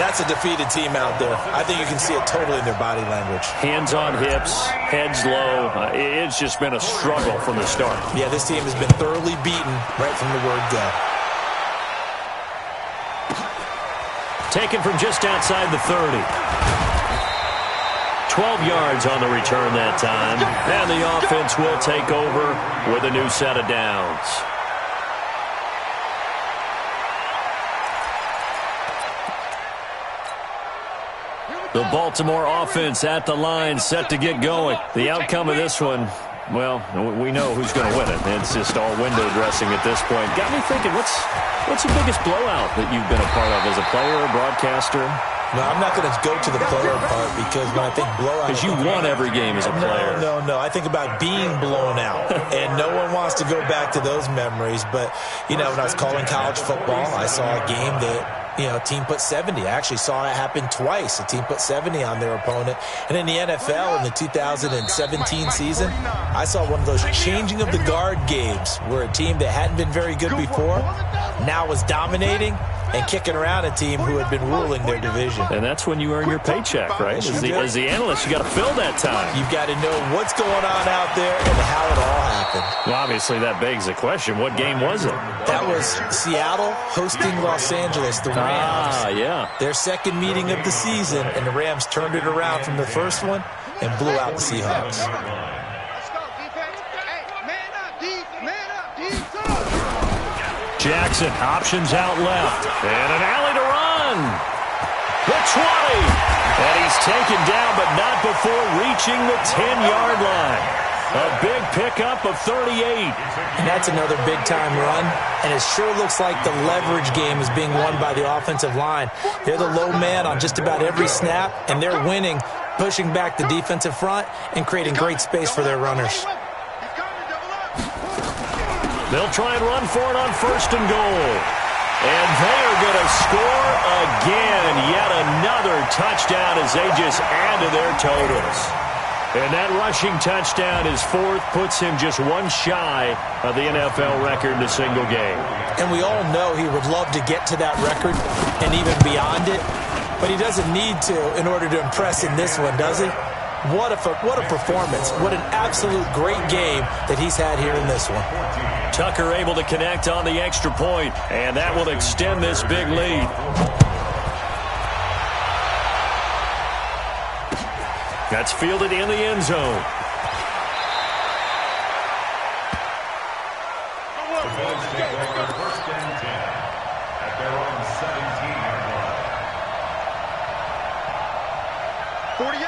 that's a defeated team out there. I think you can see it totally in their body language. Hands on hips, heads low. It's just been a struggle from the start. Yeah, this team has been thoroughly beaten right from the word go. Taken from just outside the 30. 12 yards on the return that time. And the offense will take over with a new set of downs. The Baltimore offense at the line, set to get going. The outcome of this one, well, we know who's going to win it. It's just all window dressing at this point. Got me thinking, what's the biggest blowout that you've been a part of as a player or broadcaster? No, I'm not going to go to the player part because when I think blowout... Because you won every game as a player. No. I think about being blown out. And no one wants to go back to those memories. But, you know, when I was calling college football, I saw a game that... You know, a team put 70. I actually saw it happen twice. A team put 70 on their opponent. And in the NFL, in the 2017 season, I saw one of those changing of the guard games where a team that hadn't been very good before now was dominating and kicking around a team who had been ruling their division. And that's when you earn your paycheck, right? As the analyst, you got to fill that time. You've got to know what's going on out there and how it all happened. Well, obviously, that begs the question, what game was it? That was Seattle hosting Los Angeles, the Rams. Yeah. Their second meeting of the season, and the Rams turned it around from the first one and blew out the Seahawks. Jackson, options out left. And an alley to run. The 20. And he's taken down, but not before reaching the 10-yard line. A big pickup of 38. And that's another big-time run. And it sure looks like the leverage game is being won by the offensive line. They're the low man on just about every snap, and they're winning, pushing back the defensive front and creating great space for their runners. They'll try and run for it on first and goal. And they are going to score again. Yet another touchdown as they just add to their totals. And that rushing touchdown, his fourth, puts him just one shy of the NFL record in a single game. And we all know he would love to get to that record and even beyond it. But he doesn't need to in order to impress in this one, does he? What a performance. What an absolute great game that he's had here in this one. Tucker able to connect on the extra point, and that will extend this big lead. That's fielded in the end zone. The Bills take over first and 10 at their own 17-yard line.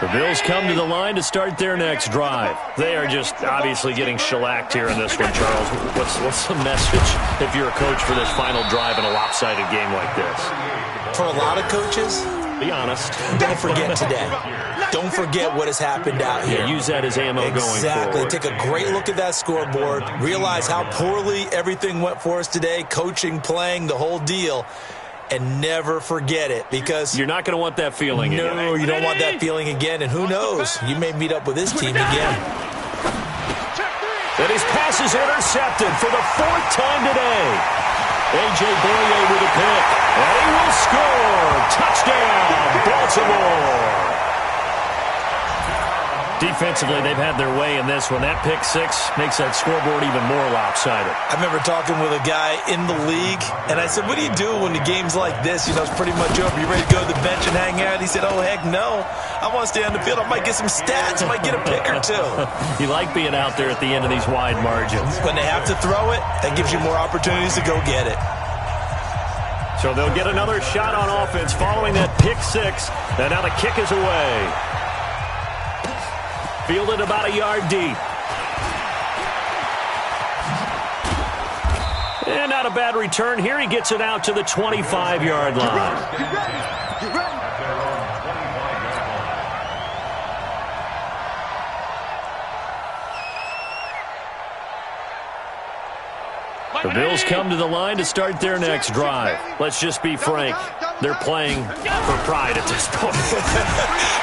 The Bills come to the line to start their next drive. They are just obviously getting shellacked here in this one, Charles. What's the message if you're a coach for this final drive in a lopsided game like this? For a lot of coaches, be honest. Don't forget today. Don't forget what has happened out here. Yeah, use that as ammo going forward. Exactly. Take a great look at that scoreboard. Realize how poorly everything went for us today. Coaching, playing, the whole deal. and never forget it, because you're not going to want that feeling again. No, you don't want that feeling again, and who knows? You may meet up with this team again. And his pass is intercepted for the 4th time today. A.J. Boyer with a pick, and he will score. Touchdown, Baltimore. Defensively, they've had their way in this one. That pick 6 makes that scoreboard even more lopsided. I remember talking with a guy in the league, and I said, what do you do when the game's like this? You know, it's pretty much over. You ready to go to the bench and hang out? He said, oh, heck no. I want to stay on the field. I might get some stats. I might get a pick or two. You like being out there at the end of these wide margins. When they have to throw it, that gives you more opportunities to go get it. So they'll get another shot on offense following that pick 6, and now the kick is away. Fielded about a yard deep. And not a bad return here. He gets it out to the 25-yard line. The Bills come to the line to start their next drive. Let's just be frank. They're playing for pride at this point.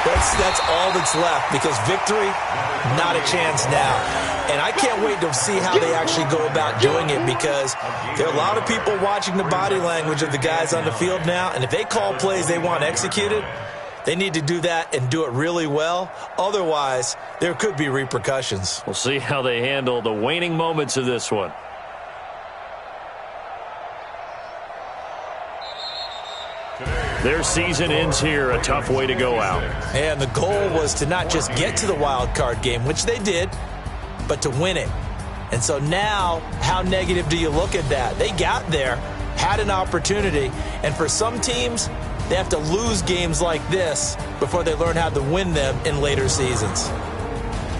That's all that's left, because victory, not a chance now. And I can't wait to see how they actually go about doing it, because there are a lot of people watching the body language of the guys on the field now, and if they call plays they want executed, they need to do that and do it really well. Otherwise, there could be repercussions. We'll see how they handle the waning moments of this one. Their season ends here, a tough way to go out. And the goal was to not just get to the wild card game, which they did, but to win it. And so now, how negative do you look at that? They got there, had an opportunity, and for some teams, they have to lose games like this before they learn how to win them in later seasons.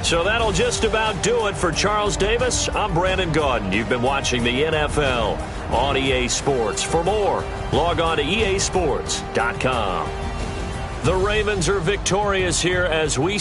So that'll just about do it for Charles Davis. I'm Brandon Gaudin. You've been watching the NFL on EA Sports. For more, log on to easports.com. The Ravens are victorious here as we